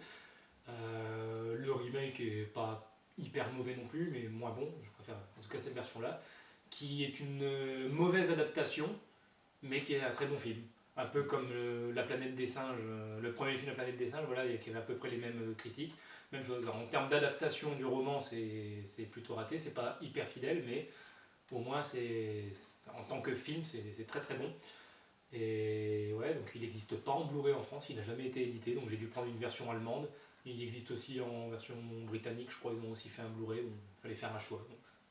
Le remake est pas hyper mauvais non plus, mais moins bon, je préfère en tout cas cette version-là, qui est une mauvaise adaptation, mais qui est un très bon film. Un peu comme La planète des singes, le premier film La planète des singes, voilà, qui avait à peu près les mêmes critiques. Même chose, en termes d'adaptation du roman, c'est plutôt raté, c'est pas hyper fidèle, mais pour moi, en tant que film, c'est très très bon. Et ouais, donc il n'existe pas en Blu-ray en France, il n'a jamais été édité, donc j'ai dû prendre une version allemande. Il existe aussi en version britannique, je crois qu'ils ont aussi fait un Blu-ray, donc il fallait faire un choix.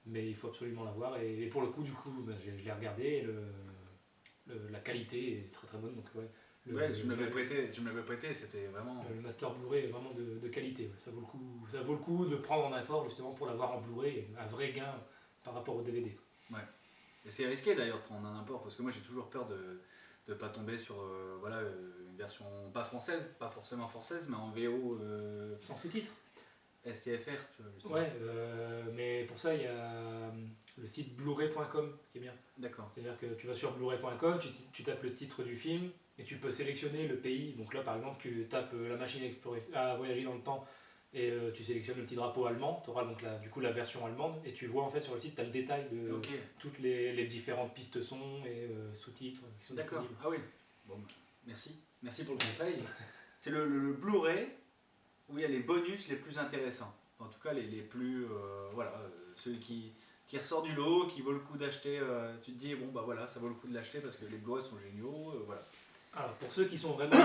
Mais il faut absolument l'avoir. Et pour le coup, du coup, je l'ai regardé et la qualité est très très bonne. Donc, ouais, Tu me l'avais prêté, c'était vraiment. Le Master Blu-ray est vraiment de qualité. Ouais. Ça vaut le coup de prendre en import justement pour l'avoir en Blu-ray, un vrai gain par rapport au DVD. Ouais. Et c'est risqué d'ailleurs de prendre un import parce que moi j'ai toujours peur de ne pas tomber sur une version pas française, pas forcément française, mais en VO. Sans sous-titres. STFR, tu vois, justement. Ouais, mais pour ça il y a le site blu-ray.com qui est bien. D'accord. C'est-à-dire que tu vas sur blu-ray.com, tu tapes le titre du film et tu peux sélectionner le pays. Donc là par exemple tu tapes la machine à voyager dans le temps et tu sélectionnes le petit drapeau allemand, tu auras donc du coup la version allemande et tu vois en fait sur le site, tu as le détail de toutes les différentes pistes son et sous-titres qui sont D'accord. disponibles. Ah oui. Bon, merci pour le conseil. C'est le Blu-ray où il y a les bonus les plus intéressants. En tout cas les plus celui qui ressort du lot, qui vaut le coup d'acheter. Tu te dis bon bah voilà, ça vaut le coup de l'acheter parce que les Blu-ray sont géniaux. Voilà. Alors pour ceux qui sont vraiment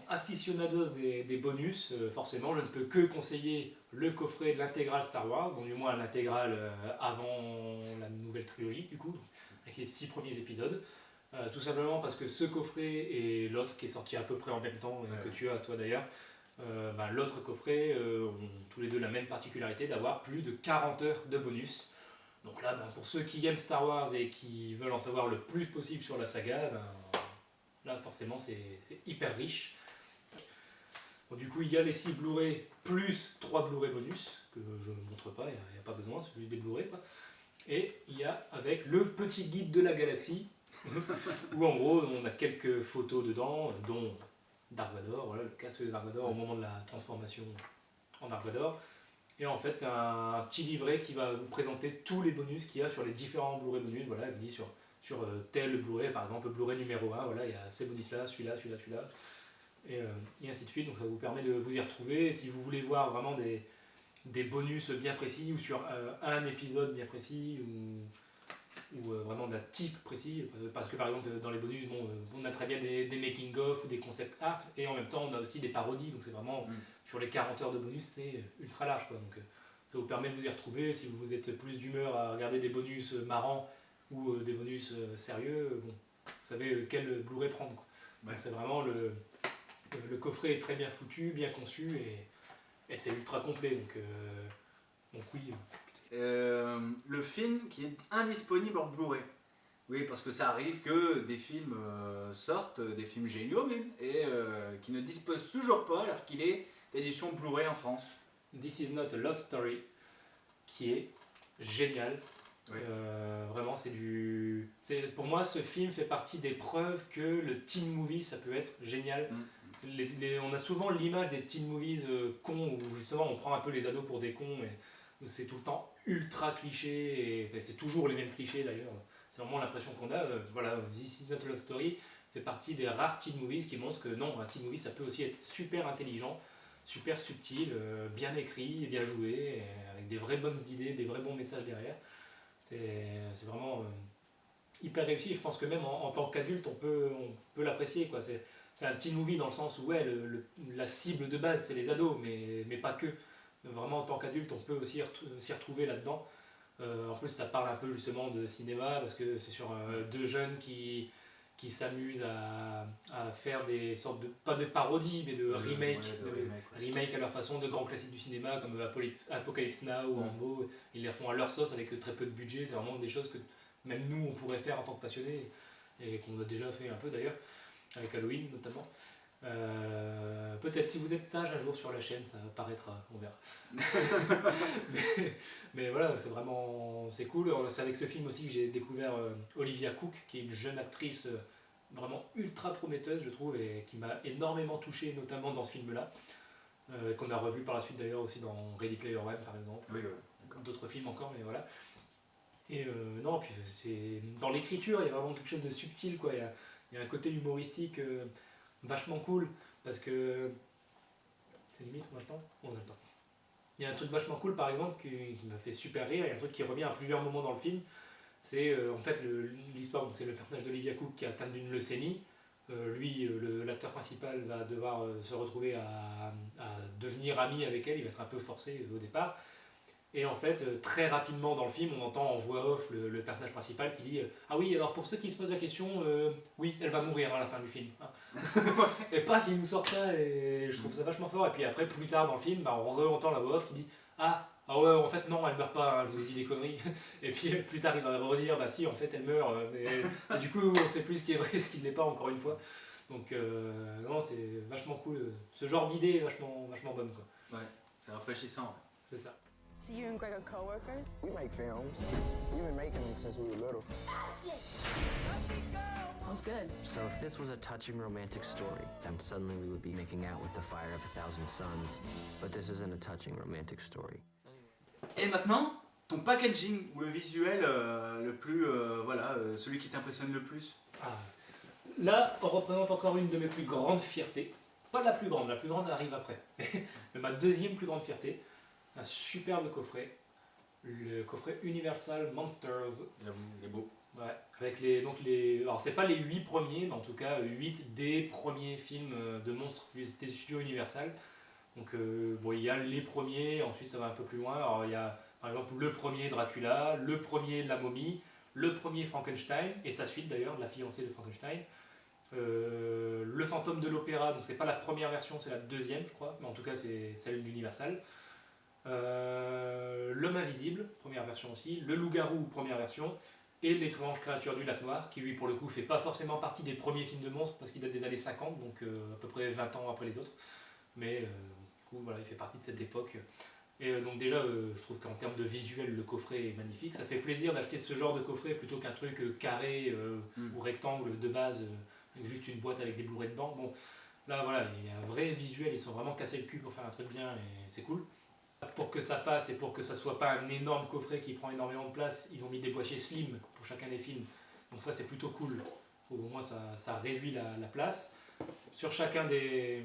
aficionados des bonus, forcément je ne peux que conseiller le coffret de l'intégrale Star Wars, donc du moins l'intégrale avant la nouvelle trilogie du coup, avec les 6 premiers épisodes. Tout simplement parce que ce coffret et l'autre qui est sorti à peu près en même temps, que tu as toi d'ailleurs, l'autre coffret ont tous les deux la même particularité d'avoir plus de 40 heures de bonus. Donc là, pour ceux qui aiment Star Wars et qui veulent en savoir le plus possible sur la saga, là forcément c'est hyper riche. Bon, du coup il y a les 6 Blu-ray plus 3 Blu-ray bonus, que je ne montre pas, il n'y a pas besoin, c'est juste des Blu-ray quoi. Et il y a avec le petit guide de la galaxie, où en gros on a quelques photos dedans, dont Dark Vador, voilà, le casque de Dark Vador au moment de la transformation en Dark Vador. Et en fait, c'est un petit livret qui va vous présenter tous les bonus qu'il y a sur les différents Blu-ray bonus. Voilà, il vous dit sur tel Blu-ray, par exemple, Blu-ray numéro 1, voilà, il y a ces bonus-là, celui-là, et ainsi de suite. Donc ça vous permet de vous y retrouver. Et si vous voulez voir vraiment des bonus bien précis, ou sur un épisode bien précis, ou vraiment d'un type précis, parce que par exemple dans les bonus on a très bien des making-of ou des concept art et en même temps on a aussi des parodies, donc c'est vraiment sur les 40 heures de bonus c'est ultra large quoi. Donc ça vous permet de vous y retrouver si vous êtes plus d'humeur à regarder des bonus marrants ou des bonus sérieux, vous savez quel Blu-ray prendre quoi. Ouais. Donc c'est vraiment le coffret est très bien foutu, bien conçu et c'est ultra complet donc oui. Le film qui est indisponible en Blu-ray. Oui, parce que ça arrive que des films sortent, des films géniaux même, et qui ne disposent toujours pas alors qu'il est d'édition Blu-ray en France. This is not a love story, qui est génial. Oui. Vraiment, pour moi, ce film fait partie des preuves que le teen movie, ça peut être génial. On a souvent l'image des teen movies cons, où justement on prend un peu les ados pour des cons, où c'est tout le temps ultra cliché, et c'est toujours les mêmes clichés d'ailleurs. C'est vraiment l'impression qu'on a. Voilà, This is not a love story fait partie des rares teen movies qui montrent que non, un teen movie ça peut aussi être super intelligent, super subtil, bien écrit, bien joué, avec des vraies bonnes idées, des vrais bons messages derrière. C'est vraiment hyper réussi. Je pense que même en tant qu'adulte, on peut l'apprécier, quoi. C'est un teen movie dans le sens où la cible de base c'est les ados, mais pas que. Vraiment en tant qu'adulte, on peut aussi s'y retrouver là-dedans. En plus, ça parle un peu justement de cinéma parce que c'est sur deux jeunes qui qui s'amusent à faire des sortes de, pas de parodies, mais de remake, remake à leur façon de grands classiques du cinéma comme Apocalypse Now ou Rambo. Ils les font à leur sauce avec très peu de budget. C'est vraiment des choses que même nous on pourrait faire en tant que passionnés et qu'on a déjà fait un peu d'ailleurs, avec Halloween notamment. Peut-être si vous êtes sage un jour sur la chaîne, ça apparaîtra, on verra. mais voilà, c'est vraiment c'est cool. C'est avec ce film aussi que j'ai découvert Olivia Cooke, qui est une jeune actrice vraiment ultra prometteuse, je trouve, et qui m'a énormément touché, notamment dans ce film-là, qu'on a revu par la suite d'ailleurs aussi dans Ready Player One par exemple. Oui, d'autres films encore, mais voilà. Et non, puis c'est dans l'écriture, il y a vraiment quelque chose de subtil, quoi. Il y a un côté humoristique vachement cool, parce que c'est limite maintenant, on a le temps. Il y a un truc vachement cool par exemple qui m'a fait super rire, il y a un truc qui revient à plusieurs moments dans le film, c'est en fait l'histoire, donc c'est le personnage d'Olivia Cooke qui est atteint d'une leucémie. Lui, l'acteur principal, va devoir se retrouver à devenir ami avec elle, il va être un peu forcé au départ. Et en fait, très rapidement dans le film, on entend en voix off le personnage principal qui dit ah oui, alors pour ceux qui se posent la question, oui, elle va mourir à la fin du film. Et paf, il nous sort ça et je trouve ça vachement fort. Et puis après, plus tard dans le film, on re-entend la voix off qui dit ah ouais, en fait, non, elle meurt pas, hein, je vous ai dit des conneries. Et puis plus tard, il va redire bah si, en fait, elle meurt. Mais du coup, on sait plus ce qui est vrai et ce qui ne l'est pas, encore une fois. Donc, non, c'est vachement cool. Ce genre d'idée est vachement bonne, quoi. Ouais, c'est rafraîchissant. C'est ça. So you and Greg are co-workers? We make films. We've been making them since we were little. Sounds good. So if this was a touching romantic story, then suddenly we would be making out with the fire of 1,000 suns. But this isn't a touching romantic story. Et maintenant, ton packaging ou le visuel le plus, celui qui t'impressionne le plus. Là, on représente encore une de mes plus grandes fiertés. Pas la plus grande arrive après. Mais ma deuxième plus grande fierté. Un superbe coffret, le coffret Universal Monsters. Il est beau. Ouais, avec alors c'est pas les 8 premiers, mais en tout cas 8 des premiers films de monstres des studios Universal. Donc bon, il y a les premiers, ensuite ça va un peu plus loin. Alors il y a par exemple le premier Dracula, le premier La Momie, le premier Frankenstein, et sa suite d'ailleurs, La fiancée de Frankenstein. Le fantôme de l'opéra, donc c'est pas la première version, c'est la deuxième je crois, mais en tout cas c'est celle d'Universal. L'homme invisible, première version aussi, le loup-garou, première version, et l'étrange créature du lac noir, qui lui pour le coup fait pas forcément partie des premiers films de monstres parce qu'il date des années 50, donc à peu près 20 ans après les autres, mais du coup voilà, il fait partie de cette époque. Et donc déjà je trouve qu'en termes de visuel le coffret est magnifique, ça fait plaisir d'acheter ce genre de coffret plutôt qu'un truc carré ou rectangle de base avec juste une boîte avec des Blu-ray dedans. Bon là voilà, il y a un vrai visuel, ils sont vraiment cassés le cul pour faire un truc bien et c'est cool. Pour que ça passe et pour que ça soit pas un énorme coffret qui prend énormément de place, ils ont mis des boîtiers slim pour chacun des films. Donc ça c'est plutôt cool. Au moins ça réduit la place. Sur chacun des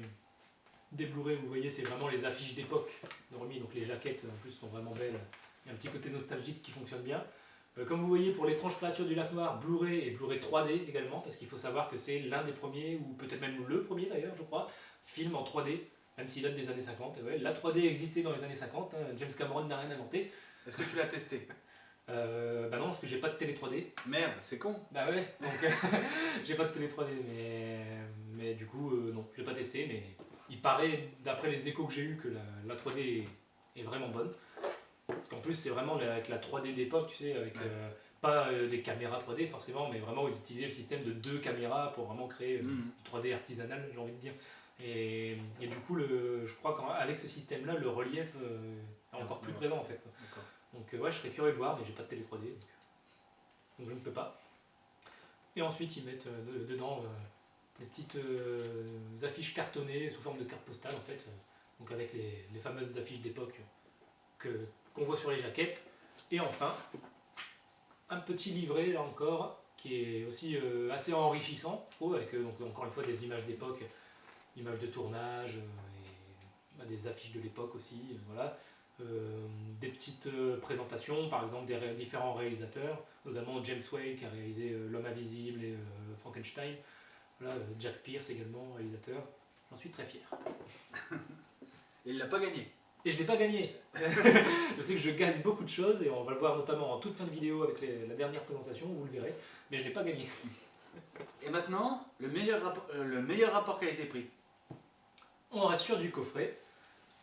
Blu-ray, vous voyez, c'est vraiment les affiches d'époque remis. Donc les jaquettes en plus sont vraiment belles. Il y a un petit côté nostalgique qui fonctionne bien. Comme vous voyez pour l'étrange créature du lac noir, Blu-ray et Blu-ray 3D également, parce qu'il faut savoir que c'est l'un des premiers, ou peut-être même le premier d'ailleurs je crois, film en 3D. Même s'il date des années 50, ouais, la 3D existait dans les années 50, hein, James Cameron n'a rien inventé. Est-ce que tu l'as testé? Bah non, parce que j'ai pas de télé 3D. Merde, c'est con. Bah ouais, donc j'ai pas de télé 3D, mais du coup, non, j'ai pas testé, mais il paraît, d'après les échos que j'ai eu, que la 3D est vraiment bonne. Parce qu'en plus, c'est vraiment avec la 3D d'époque, tu sais, avec pas des caméras 3D forcément, mais vraiment ils utilisaient le système de 2 caméras pour vraiment créer une 3D artisanale, j'ai envie de dire. Et du coup, je crois qu'avec ce système-là, le relief est encore plus présent en fait. Donc ouais, je serais curieux de voir, mais j'ai pas de télé 3D, donc je ne peux pas. Et ensuite, ils mettent dedans des petites affiches cartonnées sous forme de cartes postales en fait, donc avec les fameuses affiches d'époque qu'on voit sur les jaquettes. Et enfin, un petit livret là encore, qui est aussi assez enrichissant, je trouve, avec donc, encore une fois des images d'époque. Images de tournage, et des affiches de l'époque aussi, voilà. Des petites présentations, par exemple des différents réalisateurs, notamment James Whale qui a réalisé L'Homme Invisible et Frankenstein, voilà, Jack Pierce également, réalisateur. J'en suis très fier. Et il l'a pas gagné. Et je l'ai pas gagné. Je sais que je gagne beaucoup de choses et on va le voir notamment en toute fin de vidéo avec la dernière présentation, vous le verrez, mais je l'ai pas gagné. Et maintenant, le meilleur rapport qualité-prix. On reste sur du coffret.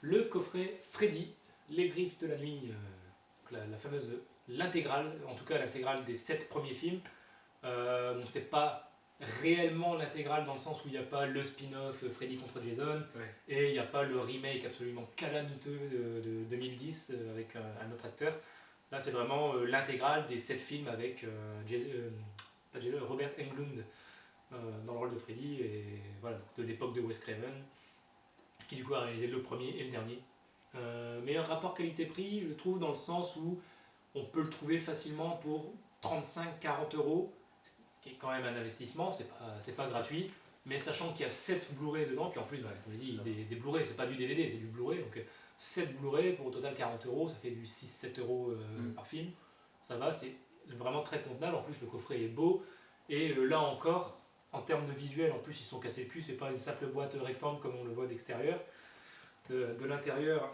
Le coffret Freddy, Les Griffes de la Nuit, la fameuse, l'intégrale, en tout cas l'intégrale des 7 premiers films. Bon, c'est pas réellement l'intégrale dans le sens où il n'y a pas le spin-off Freddy contre Jason et il n'y a pas le remake absolument calamiteux de 2010 avec un autre acteur. Là, c'est vraiment l'intégrale des 7 films avec Robert Englund dans le rôle de Freddy, et voilà, donc de l'époque de Wes Craven, qui du coup a réalisé le premier et le dernier. Meilleur rapport qualité-prix, je trouve, dans le sens où on peut le trouver facilement pour 35-40 €, ce qui est quand même un investissement, c'est pas gratuit, mais sachant qu'il y a 7 Blu-ray dedans, puis en plus, comme je dis, des Blu-ray, c'est pas du DVD, c'est du Blu-ray, donc 7 Blu-ray pour au total 40 €, ça fait du 6-7 € par film, ça va, c'est vraiment très contenable, en plus le coffret est beau, et là encore, en termes de visuel, en plus ils sont cassés le cul, c'est pas une simple boîte rectangle comme on le voit d'extérieur, de l'intérieur,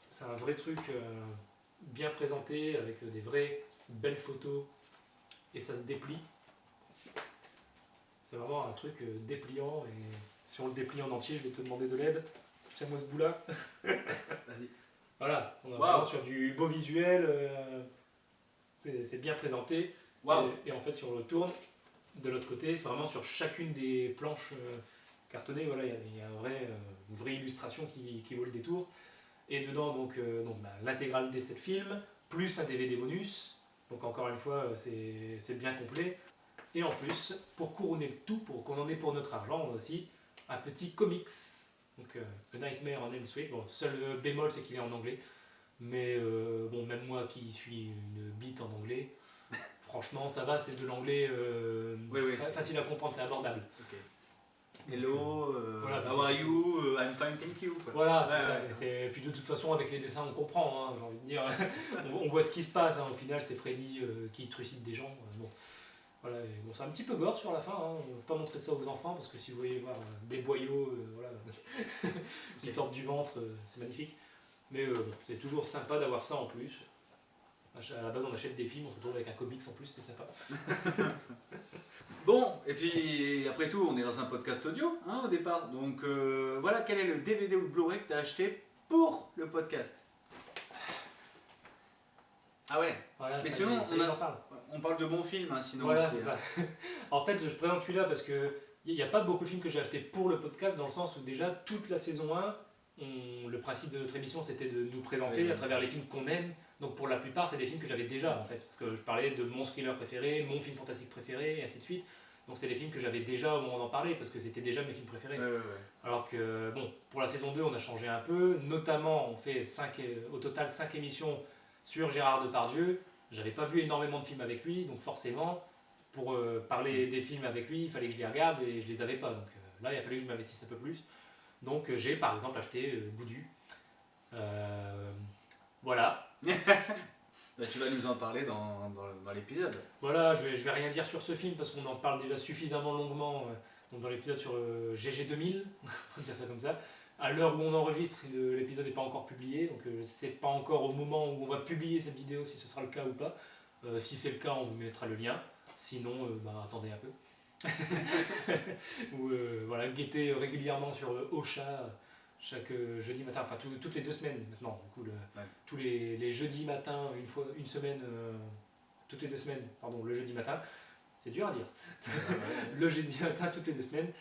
c'est un vrai truc bien présenté, avec des vraies belles photos, et ça se déplie. C'est vraiment un truc dépliant, et si on le déplie en entier, je vais te demander de l'aide. Tiens-moi ce bout-là. Vas-y. Voilà, on est vraiment sur du beau visuel, c'est bien présenté. Et en fait, si on le tourne, de l'autre côté, c'est vraiment sur chacune des planches cartonnées, voilà, il y a une vraie illustration qui vaut le détour. Et dedans, donc l'intégrale des 7 films, plus un DVD bonus. Donc encore une fois, c'est bien complet. Et en plus, pour couronner le tout, pour qu'on en ait pour notre argent, on a aussi un petit comics. Donc The Nightmare on Elm Street. Bon, seul bémol, c'est qu'il est en anglais. Mais bon, même moi qui suis une bite en anglais, franchement, ça va, c'est de l'anglais facile à comprendre, c'est abordable. Okay. Hello, voilà, how are you, I'm fine, thank you. Quoi. Voilà, c'est ça. Et puis de toute façon, avec les dessins, on comprend, hein, j'ai envie de dire. on voit ce qui se passe, hein. Au final, c'est Freddy qui trucide des gens. Bon. Voilà, bon, c'est un petit peu gore sur la fin, hein. On ne va pas montrer ça aux enfants, parce que si vous voyez voir des boyaux voilà, qui sortent du ventre, c'est magnifique. Mais c'est toujours sympa d'avoir ça en plus. À la base, on achète des films, on se retrouve avec un comics en plus, c'est sympa. Bon, et puis après tout, on est dans un podcast audio hein, au départ. Donc voilà, quel est le DVD ou le Blu-ray que tu as acheté pour le podcast? Ah ouais, voilà, mais sinon, on parle de bons films, hein, sinon. Voilà, aussi, c'est ça. En fait, je présente celui-là parce qu'il n'y a pas beaucoup de films que j'ai achetés pour le podcast, dans le sens où déjà, toute la saison 1, le principe de notre émission, c'était de nous présenter à travers les films qu'on aime. Donc pour la plupart, c'est des films que j'avais déjà, en fait. Parce que je parlais de mon thriller préféré, mon film fantastique préféré, et ainsi de suite. Donc c'est des films que j'avais déjà au moment d'en parler, parce que c'était déjà mes films préférés. Alors que, bon, pour la saison 2, on a changé un peu. Notamment, on fait au total 5 émissions sur Gérard Depardieu. J'avais pas vu énormément de films avec lui, donc forcément, pour parler des films avec lui, il fallait que je les regarde, et je les avais pas. Donc là, il a fallu que je m'investisse un peu plus. Donc j'ai par exemple acheté Boudu. Voilà. Bah, tu vas nous en parler dans l'épisode. Voilà, je vais rien dire sur ce film parce qu'on en parle déjà suffisamment longuement dans l'épisode sur GG 2000, on va dire ça comme ça. À l'heure où on enregistre, l'épisode n'est pas encore publié, donc je ne sais pas encore au moment où on va publier cette vidéo si ce sera le cas ou pas. Si c'est le cas, on vous mettra le lien. Sinon, attendez un peu. Ou voilà, guettez régulièrement sur Ocha. Chaque jeudi matin, enfin toutes les 2 semaines maintenant, du coup, tous les jeudis matins, une semaine, toutes les 2 semaines, pardon, le jeudi matin, c'est dur à dire, le jeudi matin, toutes les 2 semaines,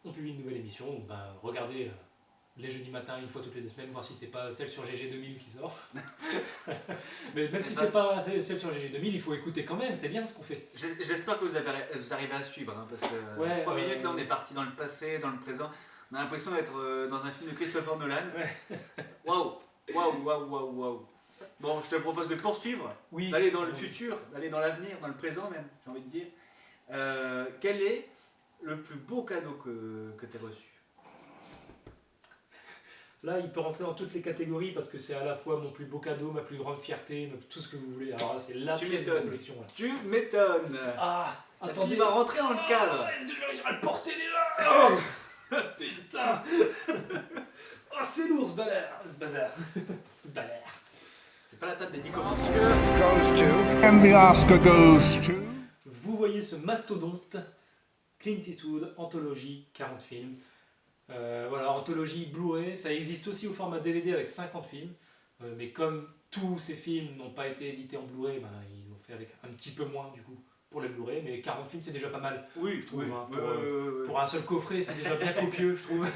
on publie une nouvelle émission, donc, regardez les jeudis matins, une fois toutes les 2 semaines, voir si c'est pas celle sur GG 2000 qui sort. Mais même si c'est pas celle sur GG 2000, il faut écouter quand même, c'est bien ce qu'on fait. J'espère que vous arrivez à suivre, hein, parce que 3 minutes, là on est parti dans le passé, dans le présent. On a l'impression d'être dans un film de Christopher Nolan. Waouh. Bon, je te propose de poursuivre, d'aller dans le futur, d'aller dans l'avenir, dans le présent même, j'ai envie de dire. Quel est le plus beau cadeau que tu as reçu? Là, il peut rentrer dans toutes les catégories parce que c'est à la fois mon plus beau cadeau, ma plus grande fierté, tout ce que vous voulez. Alors là, c'est la pièce de la collection. Là. Tu m'étonnes. Est-ce qu'il va rentrer dans le cadre? Est-ce que je vais réussir à le porter déjà? Putain. Oh, c'est lourd ce bazar. C'est balère. C'est pas la table des 10 commandes. Goes to. And the Oscar goes to... Vous voyez ce mastodonte Clint Eastwood, anthologie, 40 films. Voilà, anthologie Blu-ray, ça existe aussi au format DVD avec 50 films. Mais comme tous ces films n'ont pas été édités en Blu-ray, ben, ils l'ont fait avec un petit peu moins du coup pour les Blu-ray. Mais 40 films c'est déjà pas mal. Oui, Je trouve, oui, hein, oui. pour un seul coffret, c'est déjà bien copieux, je trouve.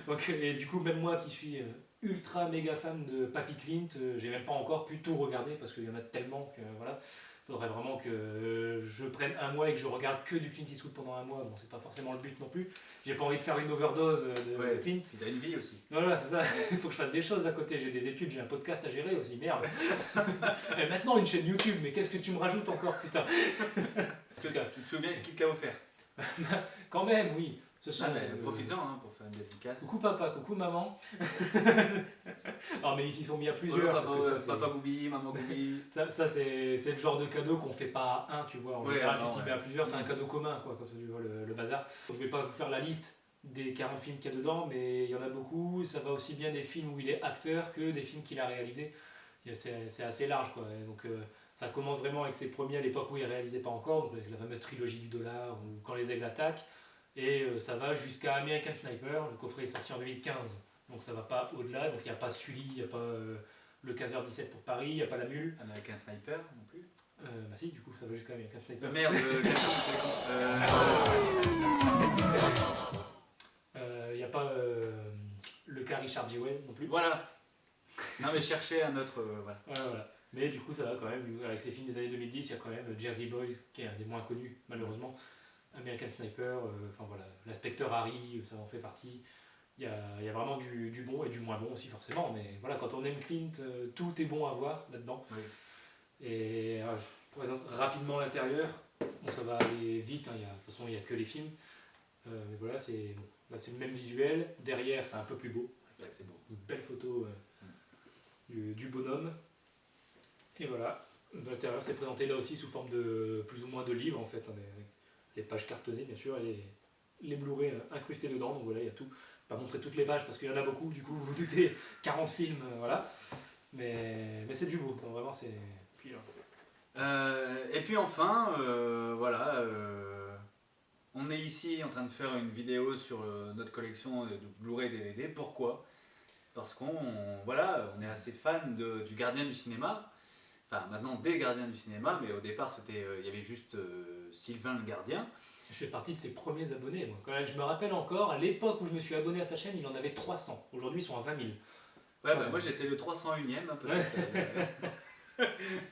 Donc, et du coup, même moi qui suis ultra méga fan de Papy Clint, j'ai même pas encore pu tout regarder parce qu'il y en a tellement que voilà. Faudrait vraiment que je prenne un mois et que je regarde que du Clint Eastwood pendant un mois. Bon, c'est pas forcément le but non plus. J'ai pas envie de faire une overdose de Clint. T'as une vie aussi. Voilà, c'est ça. Il faut que je fasse des choses à côté. J'ai des études, j'ai un podcast à gérer aussi. Merde. Et maintenant, une chaîne YouTube. Mais qu'est-ce que tu me rajoutes encore, putain? Tu te souviens qui te l'a offert? Quand même, oui. Ce sont, Profite-en hein, pour faire une dédicace. Coucou papa, coucou maman. Non mais ils s'y sont mis à plusieurs. Papa, parce que ça, c'est- papa Goubi, maman Goubi. ça c'est le genre de cadeau qu'on fait pas à un, tu vois. En Ouais, général, non, tu t'y ouais. mets à plusieurs, c'est un cadeau commun, quoi, quand tu vois le bazar. Je vais pas vous faire la liste des 40 films qu'il y a dedans, mais il y en a beaucoup. Ça va aussi bien des films où il est acteur que des films qu'il a réalisés. C'est assez large, quoi. Et donc ça commence vraiment avec ses premiers à l'époque où il réalisait pas encore, donc la fameuse trilogie du dollar ou Quand les aigles attaquent. Et ça va jusqu'à American Sniper. Le coffret est sorti en 2015, donc ça va pas au-delà. Donc il n'y a pas Sully, il n'y a pas le 15h17 pour Paris, il n'y a pas La Mule. American Sniper non plus. Bah si, du coup ça va jusqu'à American Sniper. Merde, Il n'y a pas le cas Richard Jewell non plus. voilà. Non mais cherchez un autre. Voilà. Voilà. Mais du coup ça va quand même, avec ces films des années 2010, il y a quand même Jersey Boys, qui est un des moins connus malheureusement. American Sniper, enfin voilà, l'inspecteur Harry, ça en fait partie. Il y a vraiment du bon et du moins bon aussi forcément, mais voilà, quand on aime Clint, tout est bon à voir là-dedans. Oui. Et je présente rapidement l'intérieur. Bon, ça va aller vite, hein, de toute façon il n'y a que les films. Mais voilà, c'est bon. Là c'est le même visuel. Derrière c'est un peu plus beau. Ouais, c'est beau. Une belle photo du bonhomme. Et voilà, l'intérieur c'est présenté là aussi sous forme de plus ou moins de livre en fait, hein, avec les pages cartonnées bien sûr et les Blu-ray incrustés dedans. Donc voilà, il y a tout. Pas montrer toutes les pages parce qu'il y en a beaucoup, du coup vous vous doutez, 40 films, voilà. Mais c'est du beau, donc vraiment c'est. Puis, Et puis enfin, voilà, on est ici en train de faire une vidéo sur notre collection de Blu-ray DVD. Pourquoi? Parce qu'on on est assez fan du gardien du cinéma. Enfin maintenant des gardiens du cinéma, mais au départ c'était, il y avait juste Sylvain le gardien. je fais partie de ses premiers abonnés. Moi. Quand même, je me rappelle encore, à l'époque où je me suis abonné à sa chaîne, il en avait 300. Aujourd'hui ils sont à 20 000. Ouais, bah, moi j'étais le 301ème un peu.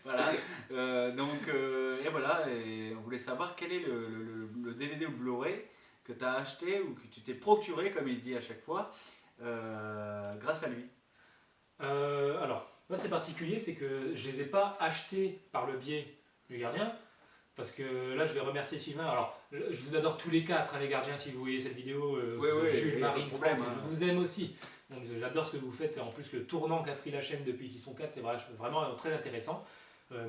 Voilà, et voilà, et on voulait savoir quel est le DVD ou Blu-ray que tu as acheté ou que tu t'es procuré, comme il dit à chaque fois, grâce à lui. Alors, moi c'est particulier, c'est que je les ai pas achetés par le biais du gardien, parce que là je vais remercier Sylvain. Alors, je vous adore tous les quatre, hein, les gardiens, si vous voyez cette vidéo, Jules, y a Marine, pas de problème, Franck, hein. je vous aime aussi. Donc j'adore ce que vous faites, en plus le tournant qu'a pris la chaîne depuis qu'ils sont quatre, c'est vraiment très intéressant.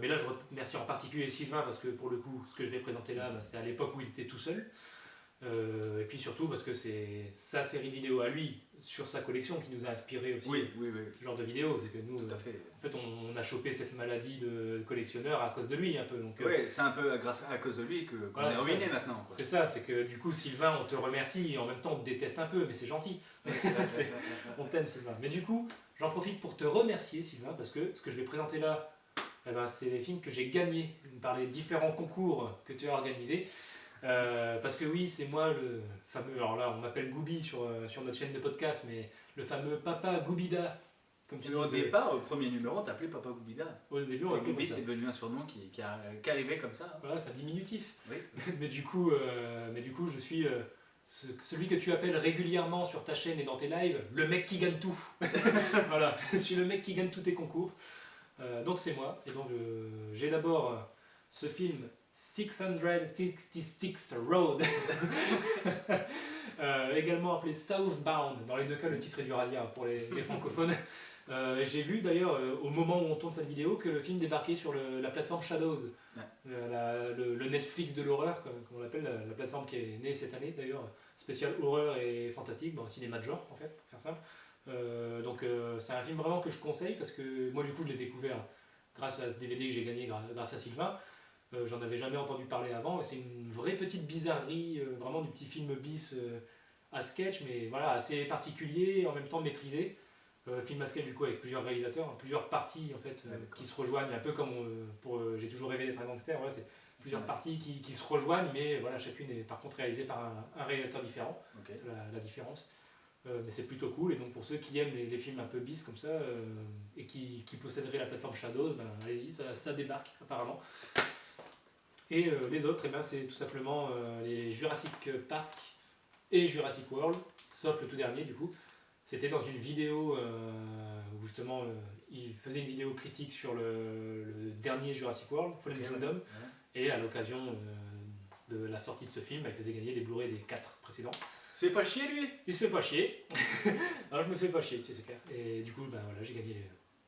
Mais là je remercie en particulier Sylvain, parce que pour le coup, ce que je vais présenter là, c'est à l'époque où il était tout seul. Et puis surtout parce que c'est sa série vidéo à lui sur sa collection qui nous a inspiré aussi Oui. ce genre de vidéo. C'est que nous, Tout à fait. en fait, on a chopé cette maladie de collectionneur à cause de lui un peu. Donc, Oui, c'est un peu à cause de lui qu'on Voilà, est c'est ruiné ça, maintenant. Quoi. c'est ça, c'est que du coup Sylvain, on te remercie et en même temps on te déteste un peu, mais c'est gentil. On t'aime Sylvain. Mais du coup, j'en profite pour te remercier Sylvain, parce que ce que je vais présenter là, eh ben, c'est des films que j'ai gagnés par les différents concours que tu as organisés. Parce que oui, c'est moi le fameux, alors là on m'appelle Goubi sur notre chaîne de podcast, mais le fameux Papa Goubida. Comme tu Au dis, départ, au premier numéro, on t'appelait Papa Goubida. au début on Goubi, ça. c'est devenu un surnom qui arrivait comme ça. Hein. Voilà, c'est un diminutif. Oui. mais du coup, je suis celui que tu appelles régulièrement sur ta chaîne et dans tes lives, le mec qui gagne tout. Voilà, je suis le mec qui gagne tous tes concours. Donc c'est moi. Et donc j'ai d'abord ce film 666 Road, également appelé Southbound. Dans les deux cas, le titre est dur à dire pour les francophones. J'ai vu d'ailleurs au moment où on tourne cette vidéo que le film débarquait sur la plateforme Shadows, Ouais. le Netflix de l'horreur, comme on l'appelle, la plateforme qui est née cette année d'ailleurs, spéciale horreur et fantastique, bon, cinéma de genre en fait, pour faire simple. Donc c'est un film vraiment que je conseille, parce que moi du coup je l'ai découvert grâce à ce DVD que j'ai gagné grâce à Sylvain. J'en avais jamais entendu parler avant et c'est une vraie petite bizarrerie, vraiment du petit film bis à sketch, mais voilà, assez particulier et en même temps maîtrisé. Film à sketch du coup avec plusieurs réalisateurs, hein, plusieurs parties en fait qui se rejoignent, un peu comme pour J'ai toujours rêvé d'être un gangster, voilà, c'est plusieurs parties qui se rejoignent, mais voilà, chacune est par contre réalisée par un réalisateur différent, Ok. c'est la différence. Mais c'est plutôt cool et donc pour ceux qui aiment les films un peu bis comme ça et qui posséderaient la plateforme Shadows, ben, allez-y, ça débarque apparemment. Et les autres, eh ben, c'est tout simplement les Jurassic Park et Jurassic World, sauf le tout dernier du coup. C'était dans une vidéo où justement il faisait une vidéo critique sur le dernier Jurassic World, Fallen Kingdom, et à l'occasion de la sortie de ce film, il faisait gagner les Blu-ray des 4 précédents. Il se fait pas chier lui. Il se fait pas chier. Alors je me fais pas chier, c'est clair. Et du coup, ben, voilà, j'ai gagné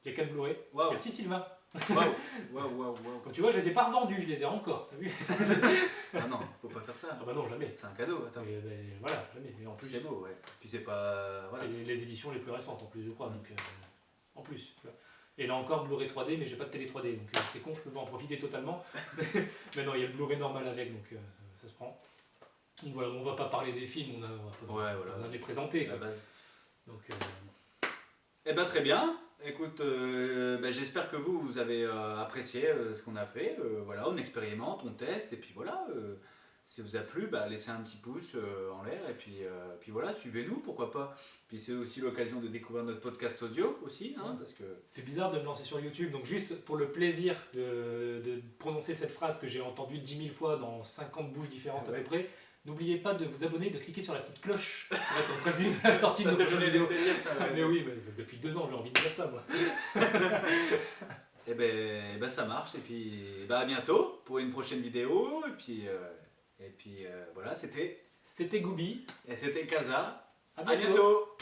les 4 Blu-ray. Waouh. Merci Sylvain. Waouh. Comme tu vois, je les ai pas revendus, je les ai encore, t'as vu? Ah non, faut pas faire ça. Ah bah non, jamais. C'est un cadeau, attends. Et, ben, voilà, jamais. Et en plus, C'est beau, ouais. Puis c'est pas. Voilà. c'est les éditions les plus récentes en plus, je crois. Donc, en plus. Tu vois. Et là encore, Blu-ray 3D, mais j'ai pas de télé 3D. Donc c'est con, je peux pas en profiter totalement. Mais non, il y a le Blu-ray normal avec, donc ça se prend. Donc voilà, on va pas parler des films, on va pas besoin de les présenter. C'est la Quoi. base. Donc, Eh ben très bien. Écoute, j'espère que vous avez apprécié ce qu'on a fait. Voilà, on expérimente, on teste, et puis voilà. Si ça vous a plu, laissez un petit pouce en l'air, et puis voilà, suivez-nous, pourquoi pas. Puis c'est aussi l'occasion de découvrir notre podcast audio aussi, hein, parce que. c'est bizarre de me lancer sur YouTube, donc juste pour le plaisir de prononcer cette phrase que j'ai entendue 10 000 fois dans 50 bouches différentes à peu près. N'oubliez pas de vous abonner, de cliquer sur la petite cloche pour être prévenu de la sortie de notre prochaine vidéo. Mais oui, mais depuis 2 ans j'ai envie de dire ça moi. Et ben ça marche, et puis à bientôt pour une prochaine vidéo, et puis voilà, c'était C'était Gooby. Kaza. À À bientôt.